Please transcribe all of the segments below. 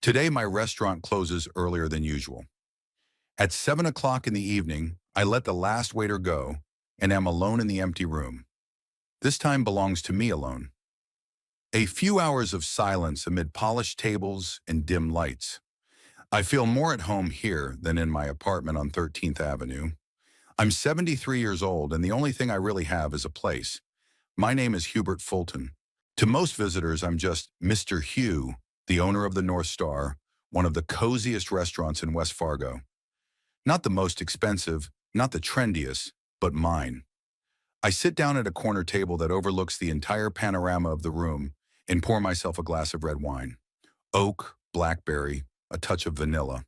Today, my restaurant closes earlier than usual. At 7 o'clock in the evening, I let the last waiter go and am alone in the empty room. This time belongs to me alone. A few hours of silence amid polished tables and dim lights. I feel more at home here than in my apartment on 13th Avenue. I'm 73 years old, and the only thing I really have is a place. My name is Hubert Fulton. To most visitors, I'm just Mr. Hugh, the owner of the North Star, one of the coziest restaurants in West Fargo. Not the most expensive, not the trendiest, but mine. I sit down at a corner table that overlooks the entire panorama of the room and pour myself a glass of red wine. Oak, blackberry, a touch of vanilla.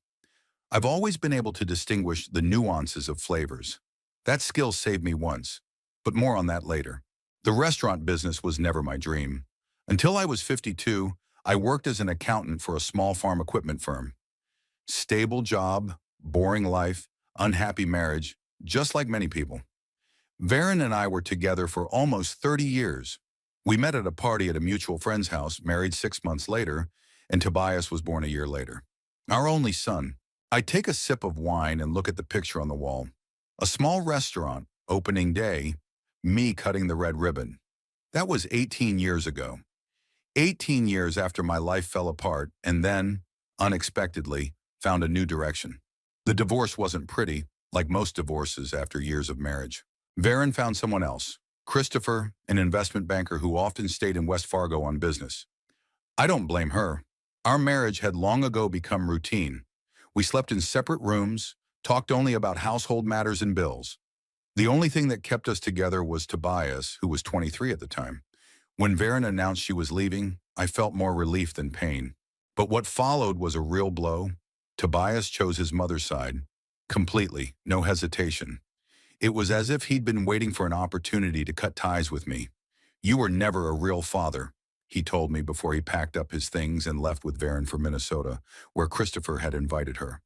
I've always been able to distinguish the nuances of flavors. That skill saved me once, but more on that later. The restaurant business was never my dream. Until I was 52, I worked as an accountant for a small farm equipment firm. Stable job, boring life, unhappy marriage, just like many people. Varen and I were together for almost 30 years. We met at a party at a mutual friend's house, married 6 months later, and Tobias was born a year later. Our only son. I take a sip of wine and look at the picture on the wall. A small restaurant, opening day, me cutting the red ribbon. That was 18 years ago. 18 years after my life fell apart and then, unexpectedly, found a new direction. The divorce wasn't pretty, like most divorces after years of marriage. Varen found someone else, Christopher, an investment banker who often stayed in West Fargo on business. I don't blame her. Our marriage had long ago become routine. We slept in separate rooms, talked only about household matters and bills. The only thing that kept us together was Tobias, who was 23 at the time. When Varen announced she was leaving, I felt more relief than pain. But what followed was a real blow. Tobias chose his mother's side. Completely, no hesitation. It was as if he'd been waiting for an opportunity to cut ties with me. "You were never a real father," he told me before he packed up his things and left with Varen for Minnesota, where Christopher had invited her.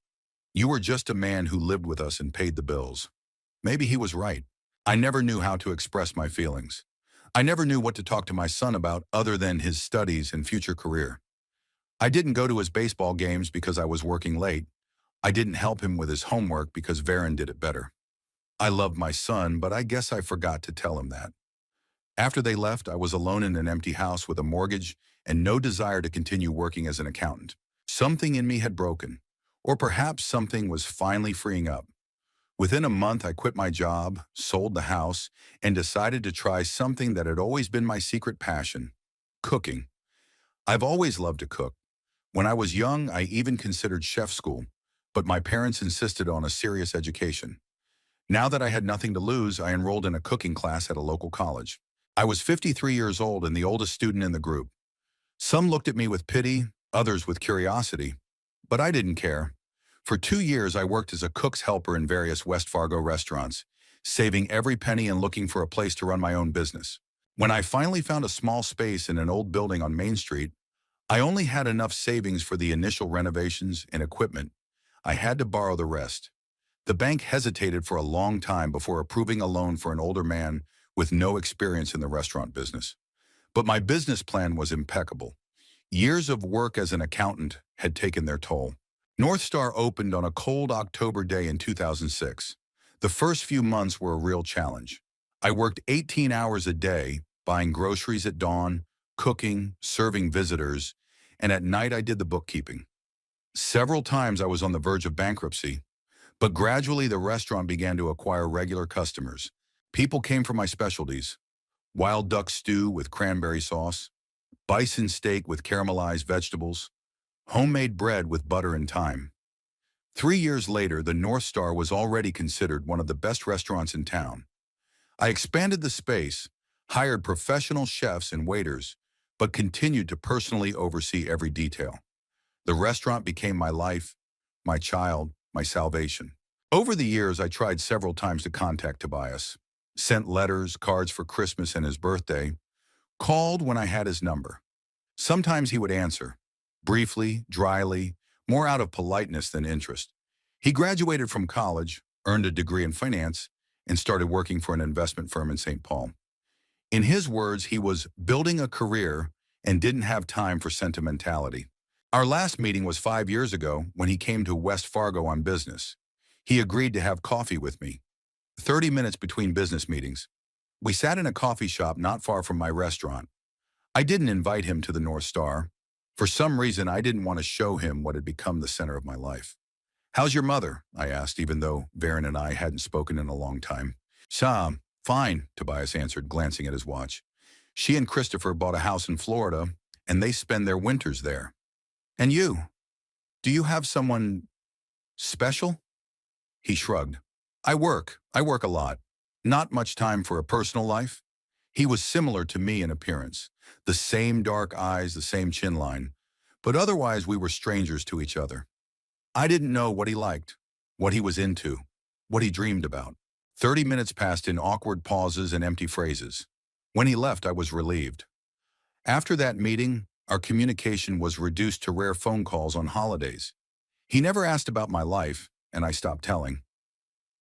"You were just a man who lived with us and paid the bills." Maybe he was right. I never knew how to express my feelings. I never knew what to talk to my son about other than his studies and future career. I didn't go to his baseball games because I was working late. I didn't help him with his homework because Varen did it better. I loved my son, but I guess I forgot to tell him that. After they left, I was alone in an empty house with a mortgage and no desire to continue working as an accountant. Something in me had broken, or perhaps something was finally freeing up. Within a month, I quit my job, sold the house, and decided to try something that had always been my secret passion: cooking. I've always loved to cook. When I was young, I even considered chef school, but my parents insisted on a serious education. Now that I had nothing to lose, I enrolled in a cooking class at a local college. I was 53 years old and the oldest student in the group. Some looked at me with pity, others with curiosity, but I didn't care. For 2 years, I worked as a cook's helper in various West Fargo restaurants, saving every penny and looking for a place to run my own business. When I finally found a small space in an old building on Main Street, I only had enough savings for the initial renovations and equipment. I had to borrow the rest. The bank hesitated for a long time before approving a loan for an older man with no experience in the restaurant business. But my business plan was impeccable. Years of work as an accountant had taken their toll. North Star opened on a cold October day in 2006. The first few months were a real challenge. I worked 18 hours a day, buying groceries at dawn, cooking, serving visitors, and at night I did the bookkeeping. Several times I was on the verge of bankruptcy, but gradually the restaurant began to acquire regular customers. People came for my specialties: wild duck stew with cranberry sauce, bison steak with caramelized vegetables, homemade bread with butter and thyme. 3 years later, the North Star was already considered one of the best restaurants in town. I expanded the space, hired professional chefs and waiters, but continued to personally oversee every detail. The restaurant became my life, my child, my salvation. Over the years, I tried several times to contact Tobias, sent letters, cards for Christmas and his birthday, called when I had his number. Sometimes he would answer, briefly, dryly, more out of politeness than interest. He graduated from college, earned a degree in finance, and started working for an investment firm in St. Paul. In his words, he was building a career and didn't have time for sentimentality. Our last meeting was 5 years ago when he came to West Fargo on business. He agreed to have coffee with me, 30 minutes between business meetings. We sat in a coffee shop not far from my restaurant. I didn't invite him to the North Star. For some reason, I didn't want to show him what had become the center of my life. "How's your mother?" I asked, even though Varen and I hadn't spoken in a long time. "Sam, fine," Tobias answered, glancing at his watch. "She and Christopher bought a house in Florida, and they spend their winters there. And you? Do you have someone special?" He shrugged. I work a lot. Not much time for a personal life." He was similar to me in appearance. The same dark eyes, the same chin line. But otherwise, we were strangers to each other. I didn't know what he liked, what he was into, what he dreamed about. 30 minutes passed in awkward pauses and empty phrases. When he left, I was relieved. After that meeting, our communication was reduced to rare phone calls on holidays. He never asked about my life, and I stopped telling.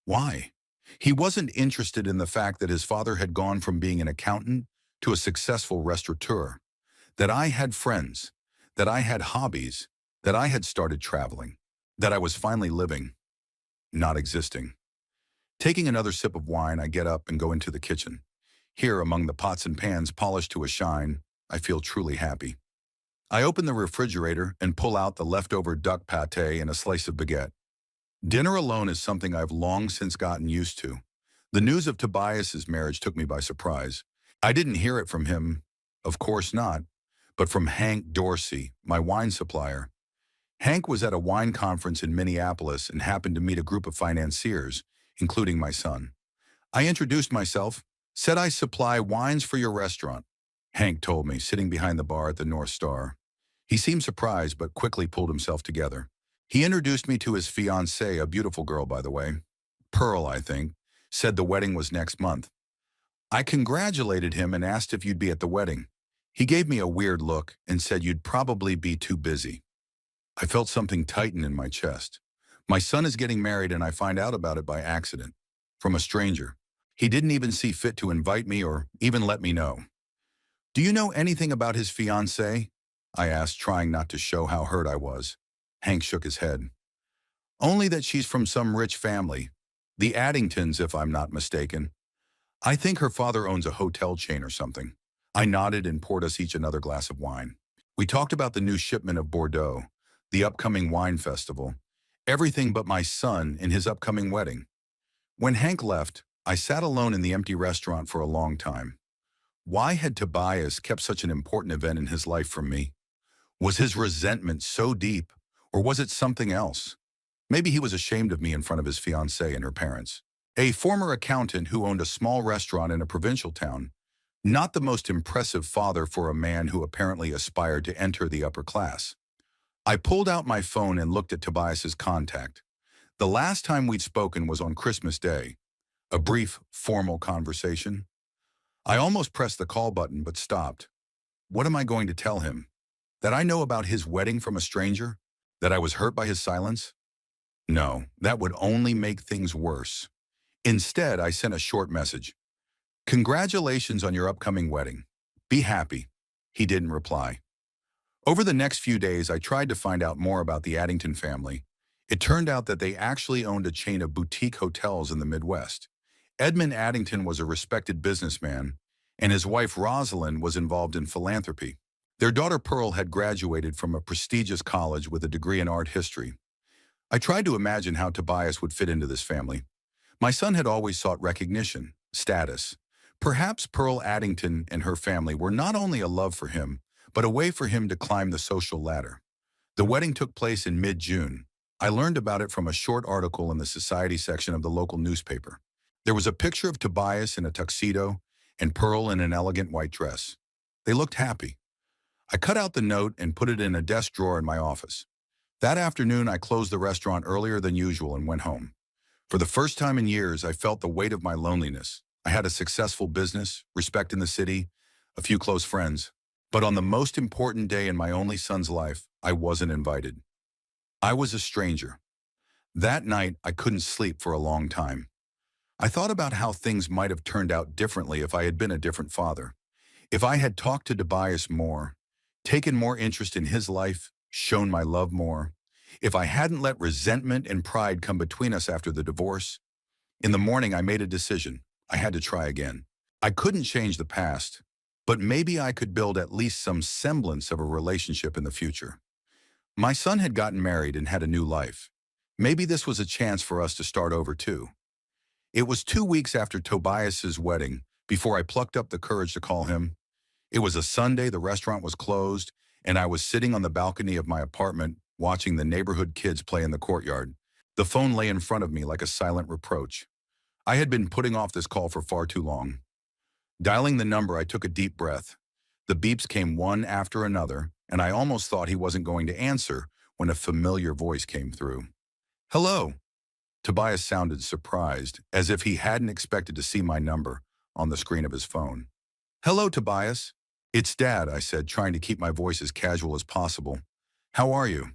Why? He wasn't interested in the fact that his father had gone from being an accountant to a successful restaurateur, that I had friends, that I had hobbies, that I had started traveling, that I was finally living, not existing. Taking another sip of wine, I get up and go into the kitchen. Here, among the pots and pans polished to a shine, I feel truly happy. I open the refrigerator and pull out the leftover duck pâté and a slice of baguette. Dinner alone is something I've long since gotten used to. The news of Tobias's marriage took me by surprise. I didn't hear it from him, of course not, but from Hank Dorsey, my wine supplier. Hank was at a wine conference in Minneapolis and happened to meet a group of financiers, including my son. I introduced myself, said I supply wines for your restaurant. Hank told me, sitting behind the bar at the North Star. He seemed surprised, but quickly pulled himself together. He introduced me to his fiancée, a beautiful girl, by the way. Pearl, I think, said the wedding was next month. I congratulated him and asked if you'd be at the wedding. He gave me a weird look and said you'd probably be too busy. I felt something tighten in my chest. My son is getting married and I find out about it by accident, from a stranger. He didn't even see fit to invite me or even let me know. "Do you know anything about his fiancée?" I asked, trying not to show how hurt I was. Hank shook his head. "Only that she's from some rich family. The Addingtons, if I'm not mistaken. I think her father owns a hotel chain or something." I nodded and poured us each another glass of wine. We talked about the new shipment of Bordeaux, the upcoming wine festival, everything but my son and his upcoming wedding. When Hank left, I sat alone in the empty restaurant for a long time. Why had Tobias kept such an important event in his life from me? Was his resentment so deep, or was it something else? Maybe he was ashamed of me in front of his fiancée and her parents. A former accountant who owned a small restaurant in a provincial town, not the most impressive father for a man who apparently aspired to enter the upper class. I pulled out my phone and looked at Tobias's contact. The last time we'd spoken was on Christmas Day, a brief, formal conversation. I almost pressed the call button but stopped. What am I going to tell him? That I know about his wedding from a stranger? That I was hurt by his silence? No, that would only make things worse. Instead, I sent a short message. "Congratulations on your upcoming wedding. Be happy." He didn't reply. Over the next few days, I tried to find out more about the Addington family. It turned out that they actually owned a chain of boutique hotels in the Midwest. Edmund Addington was a respected businessman, and his wife Rosalind was involved in philanthropy. Their daughter Pearl had graduated from a prestigious college with a degree in art history. I tried to imagine how Tobias would fit into this family. My son had always sought recognition, status. Perhaps Pearl Addington and her family were not only a love for him, but a way for him to climb the social ladder. The wedding took place in mid-June. I learned about it from a short article in the society section of the local newspaper. There was a picture of Tobias in a tuxedo and Pearl in an elegant white dress. They looked happy. I cut out the note and put it in a desk drawer in my office. That afternoon, I closed the restaurant earlier than usual and went home. For the first time in years, I felt the weight of my loneliness. I had a successful business, respect in the city, a few close friends. But on the most important day in my only son's life, I wasn't invited. I was a stranger. That night, I couldn't sleep for a long time. I thought about how things might have turned out differently if I had been a different father. If I had talked to Tobias more, taken more interest in his life, shown my love more, if I hadn't let resentment and pride come between us after the divorce. In the morning, I made a decision. I had to try again. I couldn't change the past, but maybe I could build at least some semblance of a relationship in the future. My son had gotten married and had a new life. Maybe this was a chance for us to start over too. It was 2 weeks after Tobias's wedding before I plucked up the courage to call him. It was a Sunday, the restaurant was closed, and I was sitting on the balcony of my apartment watching the neighborhood kids play in the courtyard. The phone lay in front of me like a silent reproach. I had been putting off this call for far too long. Dialing the number, I took a deep breath. The beeps came one after another, and I almost thought he wasn't going to answer when a familiar voice came through. "Hello." Tobias sounded surprised, as if he hadn't expected to see my number on the screen of his phone. "Hello, Tobias." "It's Dad," I said, trying to keep my voice as casual as possible. "How are you?"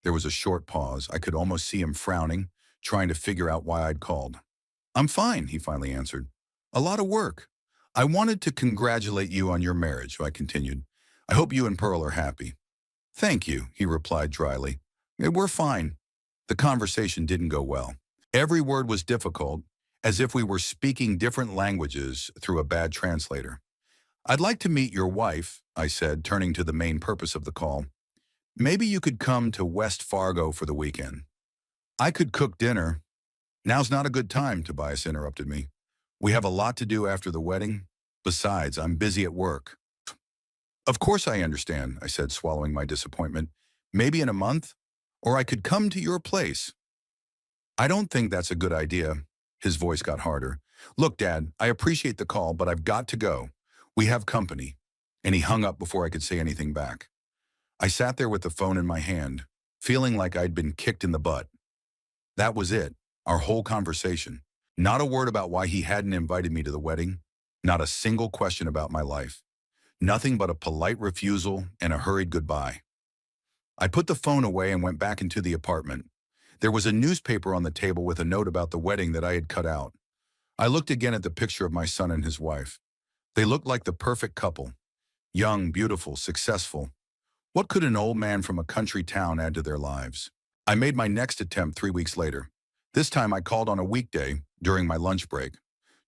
There was a short pause. I could almost see him frowning, trying to figure out why I'd called. "I'm fine," he finally answered. "A lot of work." "I wanted to congratulate you on your marriage," I continued. "I hope you and Pearl are happy." "Thank you," he replied dryly. "We're fine." The conversation didn't go well. Every word was difficult, as if we were speaking different languages through a bad translator. "I'd like to meet your wife," I said, turning to the main purpose of the call. "Maybe you could come to West Fargo for the weekend." "I could cook dinner." "Now's not a good time," Tobias interrupted me. "We have a lot to do after the wedding. Besides, I'm busy at work." "Of course I understand," I said, swallowing my disappointment. "Maybe in a month? Or I could come to your place." "I don't think that's a good idea." His voice got harder. "Look, Dad, I appreciate the call, but I've got to go. We have company." And he hung up before I could say anything back. I sat there with the phone in my hand, feeling like I'd been kicked in the butt. That was it, our whole conversation. Not a word about why he hadn't invited me to the wedding. Not a single question about my life. Nothing but a polite refusal and a hurried goodbye. I put the phone away and went back into the apartment. There was a newspaper on the table with a note about the wedding that I had cut out. I looked again at the picture of my son and his wife. They looked like the perfect couple. Young, beautiful, successful. What could an old man from a country town add to their lives? I made my next attempt 3 weeks later. This time I called on a weekday during my lunch break.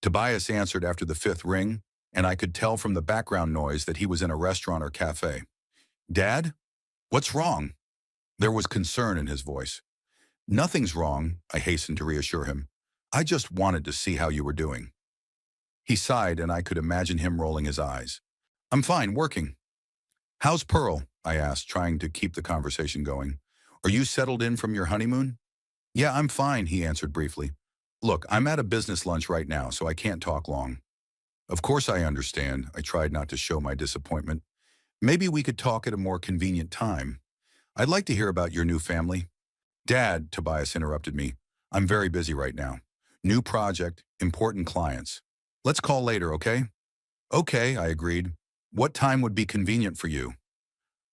Tobias answered after the fifth ring, and I could tell from the background noise that he was in a restaurant or cafe. "Dad? What's wrong?" There was concern in his voice. "Nothing's wrong," I hastened to reassure him. "I just wanted to see how you were doing." He sighed, and I could imagine him rolling his eyes. "I'm fine, working." "How's Pearl?" I asked, trying to keep the conversation going. "Are you settled in from your honeymoon?" "Yeah, I'm fine," he answered briefly. "Look, I'm at a business lunch right now, so I can't talk long." "Of course I understand." I tried not to show my disappointment. "Maybe we could talk at a more convenient time. I'd like to hear about your new family." "Dad," Tobias interrupted me, "I'm very busy right now. New project, important clients. Let's call later, okay?" "Okay," I agreed. "What time would be convenient for you?"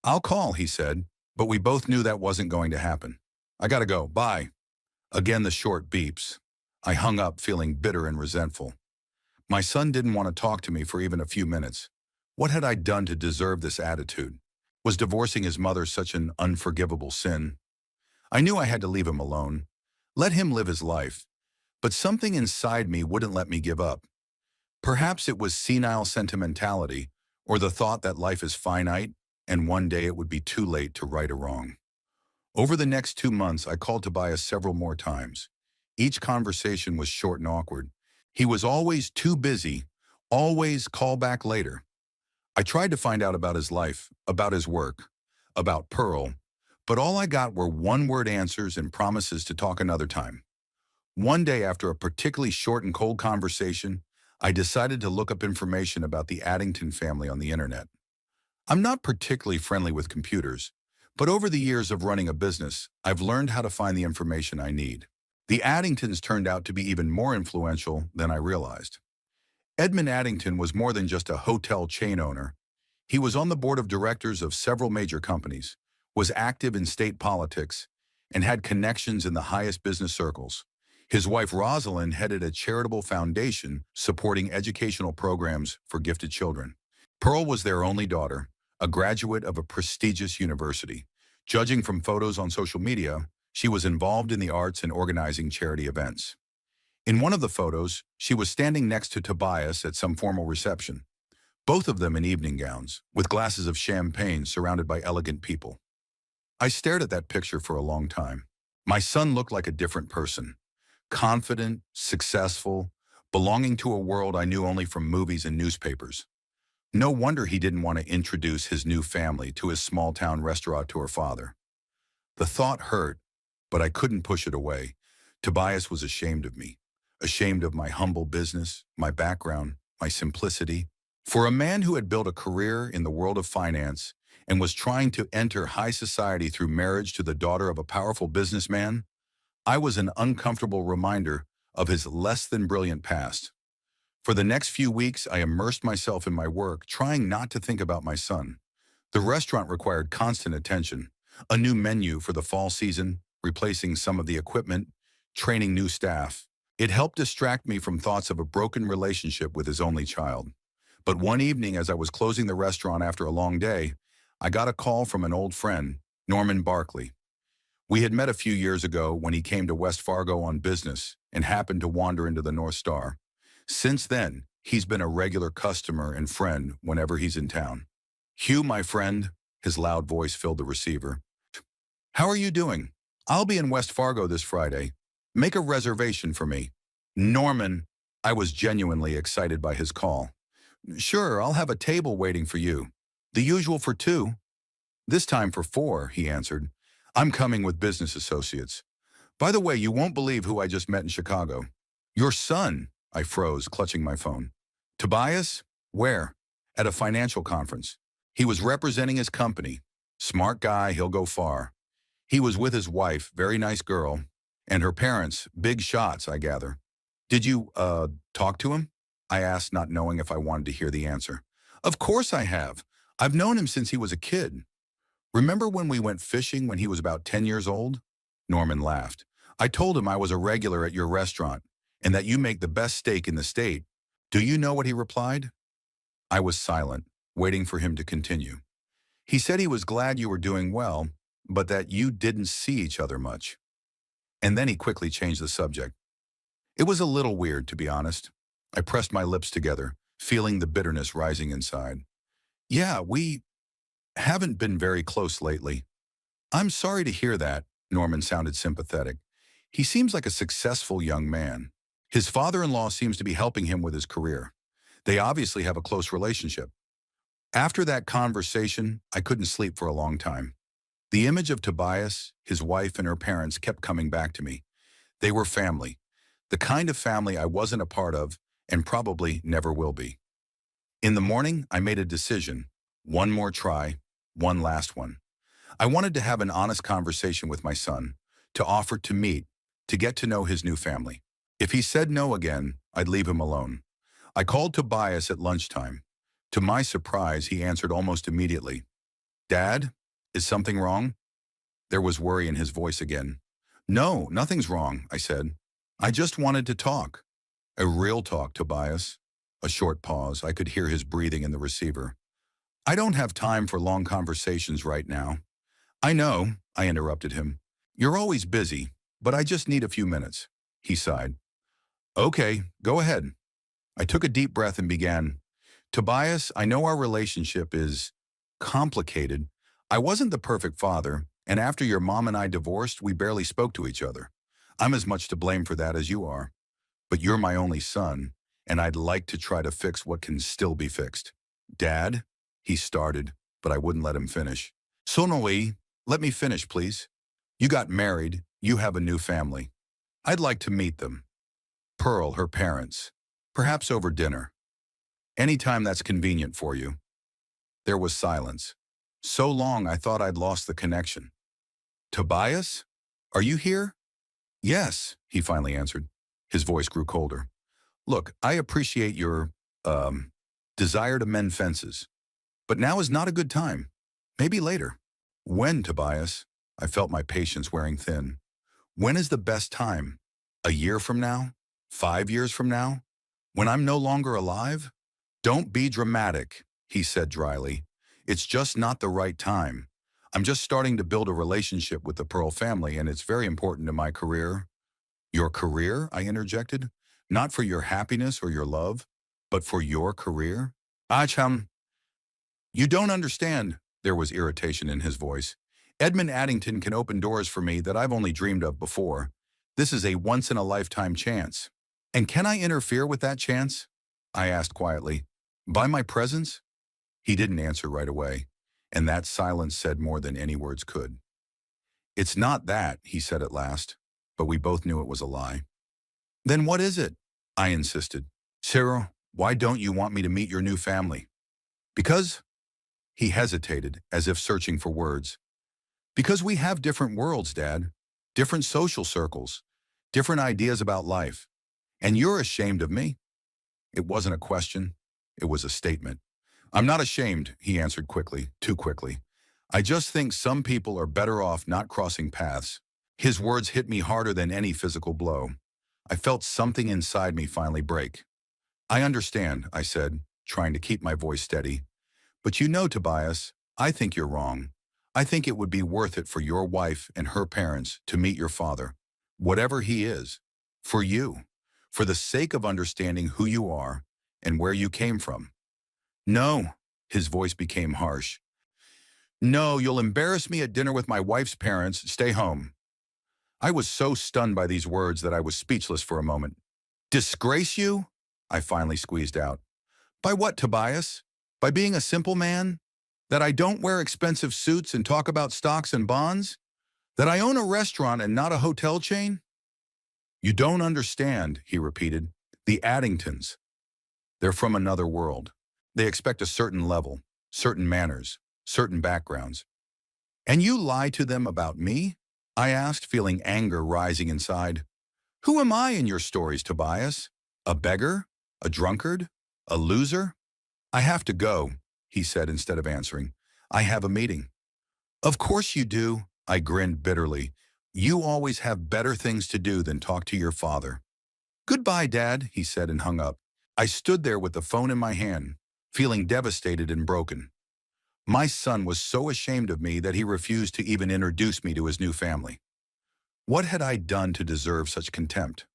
"I'll call," he said, but we both knew that wasn't going to happen. "I gotta go, bye." Again the short beeps. I hung up feeling bitter and resentful. My son didn't want to talk to me for even a few minutes. What had I done to deserve this attitude? Was divorcing his mother such an unforgivable sin? I knew I had to leave him alone. Let him live his life. But something inside me wouldn't let me give up. Perhaps it was senile sentimentality, or the thought that life is finite, and one day it would be too late to right a wrong. Over the next 2 months, I called Tobias several more times. Each conversation was short and awkward. He was always too busy, always call back later. I tried to find out about his life, about his work, about Pearl, but all I got were one-word answers and promises to talk another time. One day, after a particularly short and cold conversation, I decided to look up information about the Addington family on the internet. I'm not particularly friendly with computers, but over the years of running a business, I've learned how to find the information I need. The Addingtons turned out to be even more influential than I realized. Edmund Addington was more than just a hotel chain owner. He was on the board of directors of several major companies, was active in state politics, and had connections in the highest business circles. His wife Rosalind headed a charitable foundation supporting educational programs for gifted children. Pearl was their only daughter, a graduate of a prestigious university. Judging from photos on social media, she was involved in the arts and organizing charity events. In one of the photos, she was standing next to Tobias at some formal reception, both of them in evening gowns, with glasses of champagne surrounded by elegant people. I stared at that picture for a long time. My son looked like a different person, confident, successful, belonging to a world I knew only from movies and newspapers. No wonder he didn't want to introduce his new family to his small-town restaurateur father. The thought hurt, but I couldn't push it away. Tobias was ashamed of me, ashamed of my humble business, my background, my simplicity. For a man who had built a career in the world of finance and was trying to enter high society through marriage to the daughter of a powerful businessman, I was an uncomfortable reminder of his less than brilliant past. For the next few weeks, I immersed myself in my work, trying not to think about my son. The restaurant required constant attention, a new menu for the fall season, replacing some of the equipment, training new staff. It helped distract me from thoughts of a broken relationship with his only child. But one evening, as I was closing the restaurant after a long day, I got a call from an old friend, Norman Barkley. We had met a few years ago when he came to West Fargo on business and happened to wander into the North Star. Since then, he's been a regular customer and friend whenever he's in town. "Hugh, my friend," his loud voice filled the receiver. "How are you doing? I'll be in West Fargo this Friday. Make a reservation for me." Norman, I was genuinely excited by his call. "Sure, I'll have a table waiting for you. The usual for two." "This time for four," he answered. "I'm coming with business associates. By the way, you won't believe who I just met in Chicago." "Your son." I froze, clutching my phone. "Tobias? Where?" "At a financial conference. He was representing his company. Smart guy, he'll go far. He was with his wife, very nice girl, and her parents, big shots, I gather." "Did you, talk to him?" I asked, not knowing if I wanted to hear the answer. "Of course I have. I've known him since he was a kid. Remember when we went fishing when he was about 10 years old?" Norman laughed. "I told him I was a regular at your restaurant and that you make the best steak in the state. Do you know what he replied?" I was silent, waiting for him to continue. "He said he was glad you were doing well, but that you didn't see each other much." And then he quickly changed the subject. It was a little weird, to be honest. I pressed my lips together, feeling the bitterness rising inside. "Yeah, we haven't been very close lately." "I'm sorry to hear that." Norman sounded sympathetic. "He seems like a successful young man. His father-in-law seems to be helping him with his career. They obviously have a close relationship." After that conversation, I couldn't sleep for a long time. The image of Tobias, his wife, and her parents kept coming back to me. They were family, the kind of family I wasn't a part of and probably never will be. In the morning, I made a decision. One more try, one last one. I wanted to have an honest conversation with my son, to offer to meet, to get to know his new family. If he said no again, I'd leave him alone. I called Tobias at lunchtime. To my surprise, he answered almost immediately. "Dad, is something wrong?" There was worry in his voice again. "No, nothing's wrong," I said. "I just wanted to talk." "A real talk, Tobias." A short pause. I could hear his breathing in the receiver. "I don't have time for long conversations right now." "I know," I interrupted him. "You're always busy, but I just need a few minutes." He sighed. "Okay, go ahead." I took a deep breath and began. "Tobias, I know our relationship is complicated. I wasn't the perfect father, and after your mom and I divorced, we barely spoke to each other. I'm as much to blame for that as you are. But you're my only son, and I'd like to try to fix what can still be fixed." "Dad?" He started, but I wouldn't let him finish. "Sonoi, let me finish, please. You got married, you have a new family. I'd like to meet them. Pearl, her parents. Perhaps over dinner. Anytime that's convenient for you." There was silence. So long I thought I'd lost the connection. "Tobias? Are you here?" "Yes," he finally answered. His voice grew colder. "Look, I appreciate your, desire to mend fences. But now is not a good time. Maybe later." "When, Tobias?" I felt my patience wearing thin. "When is the best time? A year from now? 5 years from now? When I'm no longer alive?" "Don't be dramatic," he said dryly. "It's just not the right time. I'm just starting to build a relationship with the Pearl family, and it's very important to my career. Your career? I interjected. Not for your happiness or your love, but for your career? Acham, you don't understand. There was irritation in his voice. Edmund Addington can open doors for me that I've only dreamed of before. This is a once-in-a-lifetime chance. And can I interfere with that chance? I asked quietly. By my presence? He didn't answer right away, and that silence said more than any words could. It's not that, he said at last, but we both knew it was a lie. Then what is it? I insisted. Cyril, why don't you want me to meet your new family? Because, he hesitated, as if searching for words. Because we have different worlds, Dad. Different social circles. Different ideas about life. And you're ashamed of me? It wasn't a question. It was a statement. I'm not ashamed, he answered quickly, too quickly. I just think some people are better off not crossing paths. His words hit me harder than any physical blow. I felt something inside me finally break. I understand, I said, trying to keep my voice steady. But you know, Tobias, I think you're wrong. I think it would be worth it for your wife and her parents to meet your father, whatever he is, for you, for the sake of understanding who you are and where you came from. No, his voice became harsh. No, you'll embarrass me at dinner with my wife's parents. Stay home. I was so stunned by these words that I was speechless for a moment. Disgrace you? I finally squeezed out. By what, Tobias? By being a simple man? That I don't wear expensive suits and talk about stocks and bonds? That I own a restaurant and not a hotel chain? You don't understand, he repeated. The Addingtons. They're from another world. They expect a certain level, certain manners, certain backgrounds. And you lie to them about me? I asked, feeling anger rising inside. Who am I in your stories, Tobias? A beggar? A drunkard? A loser? I have to go, he said instead of answering. I have a meeting. Of course you do, I grinned bitterly. You always have better things to do than talk to your father. Goodbye, Dad, he said and hung up. I stood there with the phone in my hand, feeling devastated and broken. My son was so ashamed of me that he refused to even introduce me to his new family. What had I done to deserve such contempt?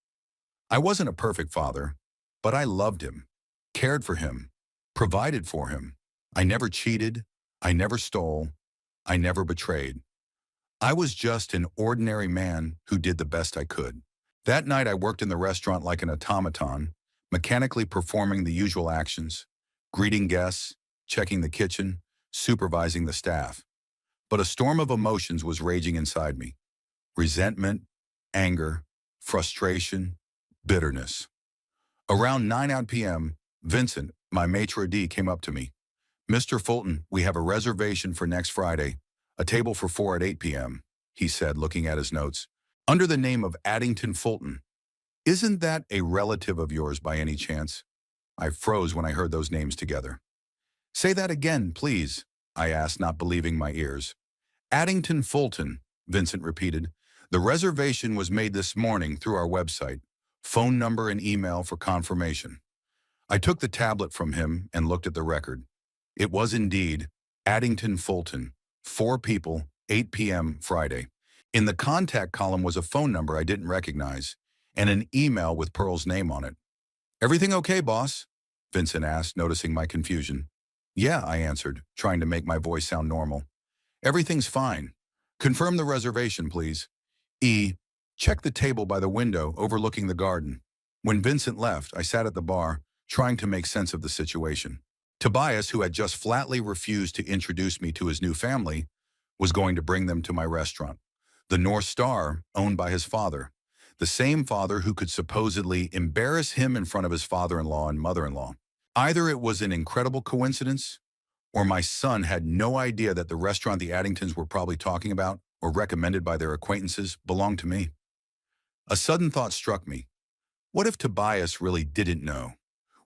I wasn't a perfect father, but I loved him, cared for him, provided for him. I never cheated, I never stole, I never betrayed. I was just an ordinary man who did the best I could. That night I worked in the restaurant like an automaton, mechanically performing the usual actions, greeting guests, checking the kitchen, supervising the staff. But a storm of emotions was raging inside me. Resentment, anger, frustration, bitterness. Around 9 p.m., Vincent, my maitre d', came up to me. Mr. Fulton, we have a reservation for next Friday, a table for 4 at 8 p.m., he said, looking at his notes. Under the name of Addington Fulton. Isn't that a relative of yours by any chance? I froze when I heard those names together. Say that again, please, I asked, not believing my ears. Addington Fulton, Vincent repeated. The reservation was made this morning through our website. Phone number and email for confirmation. I took the tablet from him and looked at the record. It was indeed Addington Fulton, 4 people, 8 p.m. Friday. In the contact column was a phone number I didn't recognize and an email with Pearl's name on it. Everything okay, boss? Vincent asked, noticing my confusion. Yeah, I answered, trying to make my voice sound normal. Everything's fine. Confirm the reservation, please. Check the table by the window overlooking the garden. When Vincent left, I sat at the bar, trying to make sense of the situation. Tobias, who had just flatly refused to introduce me to his new family, was going to bring them to my restaurant. The North Star, owned by his father. The same father who could supposedly embarrass him in front of his father-in-law and mother-in-law. Either it was an incredible coincidence, or my son had no idea that the restaurant the Addingtons were probably talking about, or recommended by their acquaintances, belonged to me. A sudden thought struck me. What if Tobias really didn't know?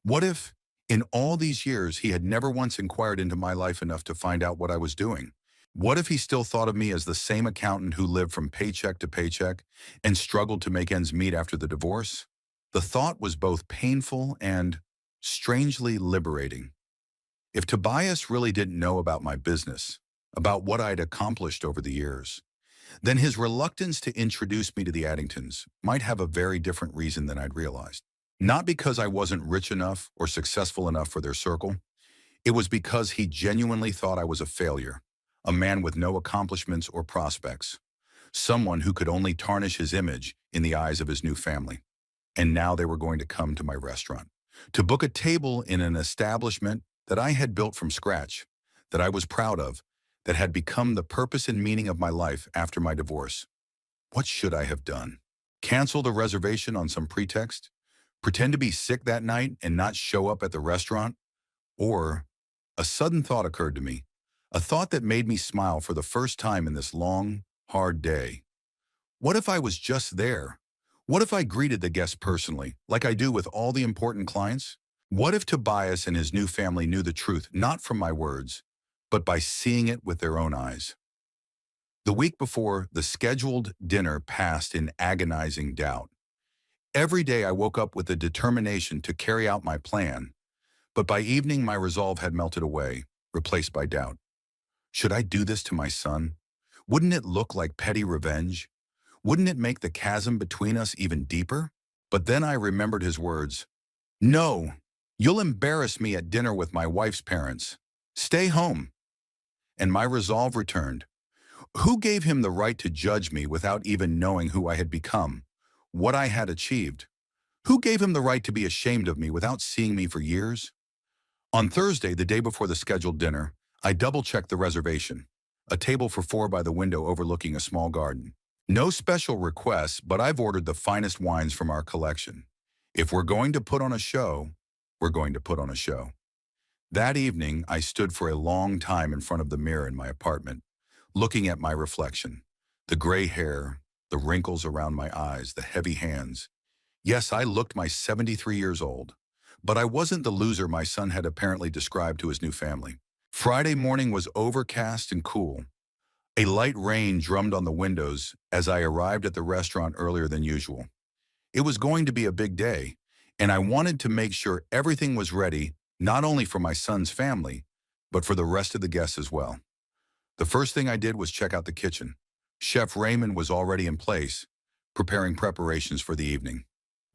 What if, in all these years, he had never once inquired into my life enough to find out what I was doing? What if he still thought of me as the same accountant who lived from paycheck to paycheck and struggled to make ends meet after the divorce? The thought was both painful and strangely liberating. If Tobias really didn't know about my business, about what I'd accomplished over the years, then his reluctance to introduce me to the Addingtons might have a very different reason than I'd realized. Not because I wasn't rich enough or successful enough for their circle. It was because he genuinely thought I was a failure, a man with no accomplishments or prospects, someone who could only tarnish his image in the eyes of his new family. And now they were going to come to my restaurant, to book a table in an establishment that I had built from scratch, that I was proud of, that had become the purpose and meaning of my life after my divorce. What should I have done? Cancel the reservation on some pretext? Pretend to be sick that night and not show up at the restaurant? Or a sudden thought occurred to me, a thought that made me smile for the first time in this long, hard day. What if I was just there? What if I greeted the guests personally, like I do with all the important clients? What if Tobias and his new family knew the truth, not from my words, but by seeing it with their own eyes? The week before, the scheduled dinner passed in agonizing doubt. Every day I woke up with the determination to carry out my plan, but by evening my resolve had melted away, replaced by doubt. Should I do this to my son? Wouldn't it look like petty revenge? Wouldn't it make the chasm between us even deeper? But then I remembered his words. No, you'll embarrass me at dinner with my wife's parents. Stay home. And my resolve returned. Who gave him the right to judge me without even knowing who I had become, what I had achieved? Who gave him the right to be ashamed of me without seeing me for years? On Thursday, the day before the scheduled dinner, I double-checked the reservation, a table for four by the window overlooking a small garden. No special requests, but I've ordered the finest wines from our collection. If we're going to put on a show, we're going to put on a show. That evening, I stood for a long time in front of the mirror in my apartment, looking at my reflection. The gray hair, the wrinkles around my eyes, the heavy hands. Yes, I looked my 73 years old, but I wasn't the loser my son had apparently described to his new family. Friday morning was overcast and cool. A light rain drummed on the windows as I arrived at the restaurant earlier than usual. It was going to be a big day, and I wanted to make sure everything was ready, not only for my son's family, but for the rest of the guests as well. The first thing I did was check out the kitchen. Chef Raymond was already in place, preparing preparations for the evening.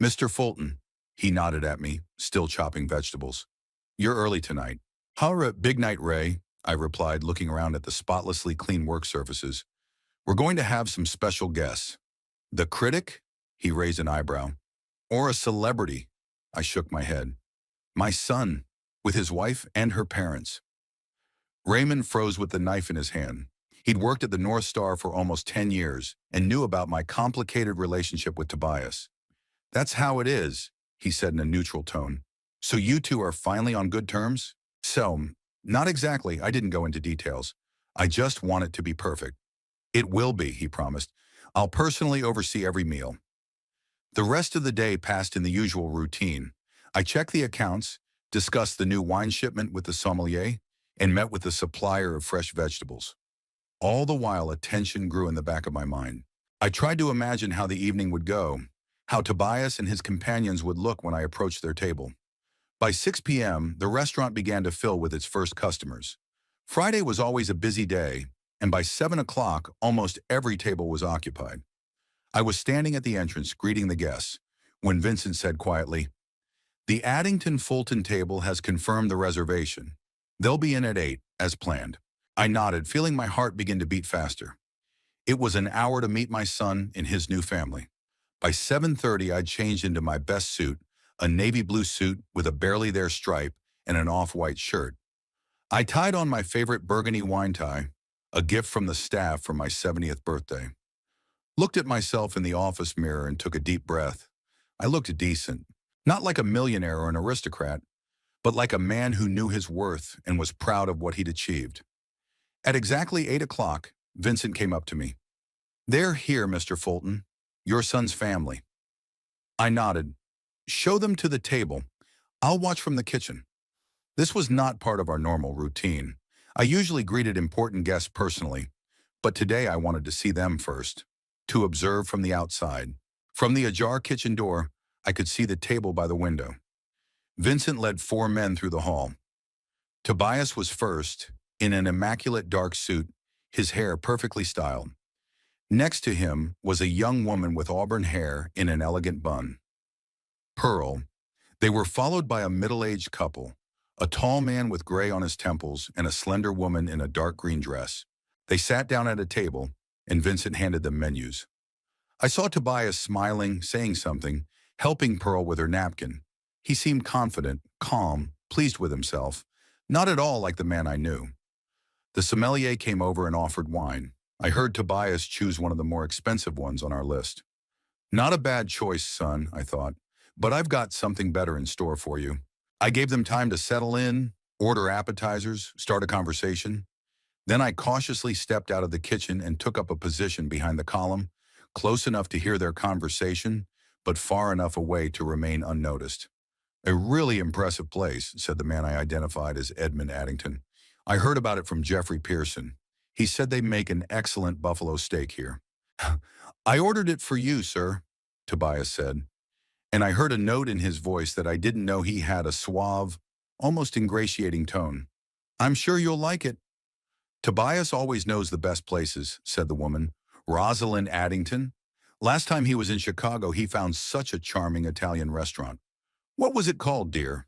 "Mr. Fulton," he nodded at me, still chopping vegetables. "You're early tonight." Big night, Ray," I replied, looking around at the spotlessly clean work surfaces. "We're going to have some special guests." "The critic?" He raised an eyebrow. "Or a celebrity?" I shook my head. "My son, with his wife and her parents." Raymond froze with the knife in his hand. He'd worked at the North Star for almost 10 years and knew about my complicated relationship with Tobias. "That's how it is," he said in a neutral tone. "So you two are finally on good terms?" "So, not exactly. I didn't go into details. I just want it to be perfect." "It will be," he promised. "I'll personally oversee every meal." The rest of the day passed in the usual routine. I checked the accounts, discussed the new wine shipment with the sommelier, and met with the supplier of fresh vegetables. All the while, a tension grew in the back of my mind. I tried to imagine how the evening would go, how Tobias and his companions would look when I approached their table. By 6 p.m., the restaurant began to fill with its first customers. Friday was always a busy day, and by 7 o'clock, almost every table was occupied. I was standing at the entrance, greeting the guests, when Vincent said quietly, "The Addington Fulton table has confirmed the reservation. They'll be in at 8, as planned." I nodded, feeling my heart begin to beat faster. It was an hour to meet my son in his new family. By 7:30, I'd changed into my best suit, a navy blue suit with a barely there stripe and an off-white shirt. I tied on my favorite burgundy wine tie, a gift from the staff for my 70th birthday. Looked at myself in the office mirror and took a deep breath. I looked decent, not like a millionaire or an aristocrat, but like a man who knew his worth and was proud of what he'd achieved. At exactly 8 o'clock, Vincent came up to me. "They're here, Mr. Fulton, your son's family." I nodded. "Show them to the table. I'll watch from the kitchen." This was not part of our normal routine. I usually greeted important guests personally, but today I wanted to see them first, to observe from the outside. From the ajar kitchen door, I could see the table by the window. Vincent led 4 men through the hall. Tobias was first, in an immaculate dark suit, his hair perfectly styled. Next to him was a young woman with auburn hair in an elegant bun. Pearl. They were followed by a middle-aged couple, a tall man with gray on his temples and a slender woman in a dark green dress. They sat down at a table, and Vincent handed them menus. I saw Tobias smiling, saying something, helping Pearl with her napkin. He seemed confident, calm, pleased with himself, not at all like the man I knew. The sommelier came over and offered wine. I heard Tobias choose one of the more expensive ones on our list. Not a bad choice, son, I thought, but I've got something better in store for you. I gave them time to settle in, order appetizers, start a conversation. Then I cautiously stepped out of the kitchen and took up a position behind the column, close enough to hear their conversation, but far enough away to remain unnoticed. A really impressive place, said the man I identified as Edmund Addington. I heard about it from Jeffrey Pearson. He said they make an excellent buffalo steak here. I ordered it for you, sir, Tobias said, and I heard a note in his voice that I didn't know he had, a suave, almost ingratiating tone. I'm sure you'll like it. Tobias always knows the best places, said the woman. Rosalind Addington. Last time he was in Chicago, he found such a charming Italian restaurant. What was it called, dear?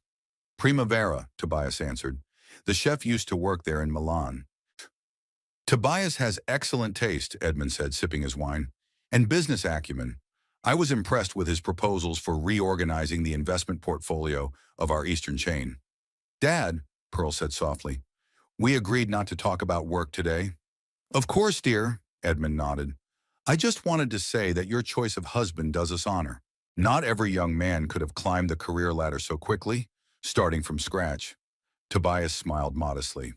Primavera, Tobias answered. The chef used to work there in Milan. Tobias has excellent taste, Edmund said, sipping his wine, and business acumen. I was impressed with his proposals for reorganizing the investment portfolio of our Eastern chain. Dad, Pearl said softly, we agreed not to talk about work today. Of course, dear, Edmund nodded. I just wanted to say that your choice of husband does us honor. Not every young man could have climbed the career ladder so quickly, starting from scratch. Tobias smiled modestly.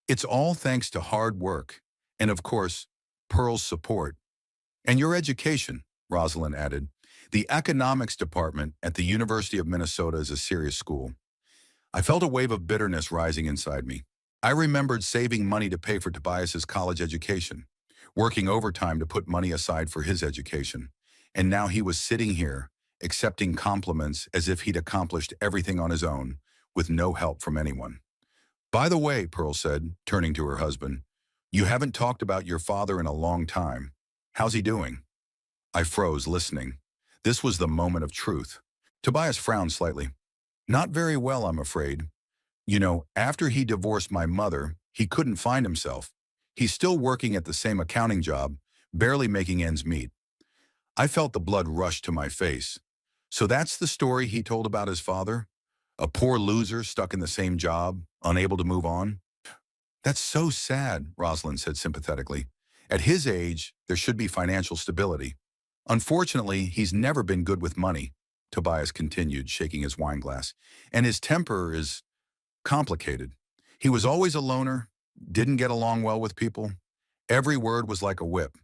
It's all thanks to hard work, and of course, Pearl's support. And your education, Rosalind added. The economics department at the University of Minnesota is a serious school. I felt a wave of bitterness rising inside me. I remembered saving money to pay for Tobias's college education, working overtime to put money aside for his education. And now he was sitting here, accepting compliments as if he'd accomplished everything on his own, with no help from anyone. By the way, Pearl said, turning to her husband, you haven't talked about your father in a long time. How's he doing? I froze, listening. This was the moment of truth. Tobias frowned slightly. Not very well, I'm afraid. You know, after he divorced my mother, he couldn't find himself. He's still working at the same accounting job, barely making ends meet. I felt the blood rush to my face. So that's the story he told about his father? A poor loser stuck in the same job, unable to move on? That's so sad, Rosalind said sympathetically. At his age, there should be financial stability. Unfortunately, he's never been good with money, Tobias continued, shaking his wine glass. And his temper is complicated. He was always a loner, didn't get along well with people. Every word was like a whip.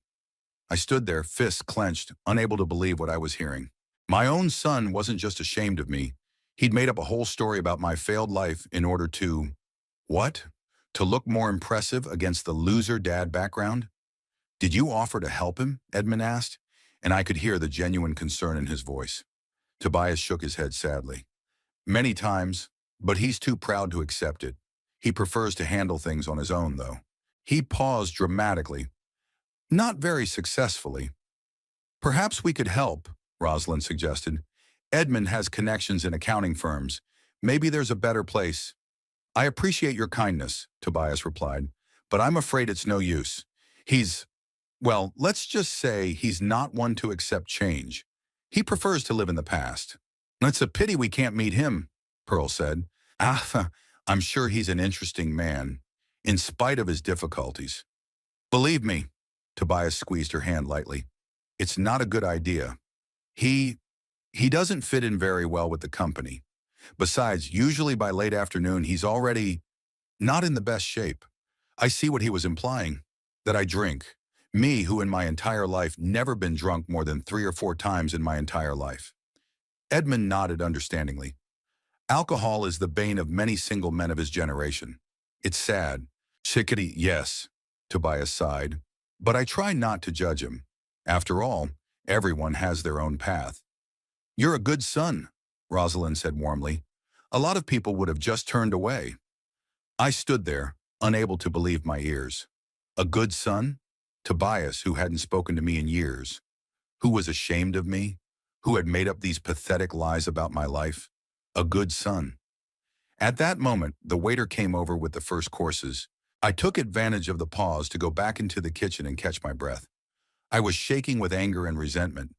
I stood there, fists clenched, unable to believe what I was hearing. My own son wasn't just ashamed of me. He'd made up a whole story about my failed life in order to… What? To look more impressive against the loser dad background? Did you offer to help him? Edmund asked, and I could hear the genuine concern in his voice. Tobias shook his head sadly. Many times, but he's too proud to accept it. He prefers to handle things on his own, though. He paused dramatically. Not very successfully. Perhaps we could help, Rosalind suggested. Edmund has connections in accounting firms. Maybe there's a better place. I appreciate your kindness, Tobias replied, but I'm afraid it's no use. Well, let's just say he's not one to accept change. He prefers to live in the past. It's a pity we can't meet him, Pearl said. I'm sure he's an interesting man, in spite of his difficulties. Believe me, Tobias squeezed her hand lightly. It's not a good idea. He doesn't fit in very well with the company. Besides, usually by late afternoon, he's already not in the best shape. I see what he was implying, that I drink. Me, who in my entire life never been drunk more than 3 or 4 times in my entire life. Edmund nodded understandingly. Alcohol is the bane of many single men of his generation. It's sad. Chickadee, yes, Tobias sighed. But I try not to judge him. After all, everyone has their own path. You're a good son, Rosalind said warmly. A lot of people would have just turned away. I stood there, unable to believe my ears. A good son? Tobias, who hadn't spoken to me in years, who was ashamed of me, who had made up these pathetic lies about my life. A good son. At that moment, the waiter came over with the first courses. I took advantage of the pause to go back into the kitchen and catch my breath. I was shaking with anger and resentment.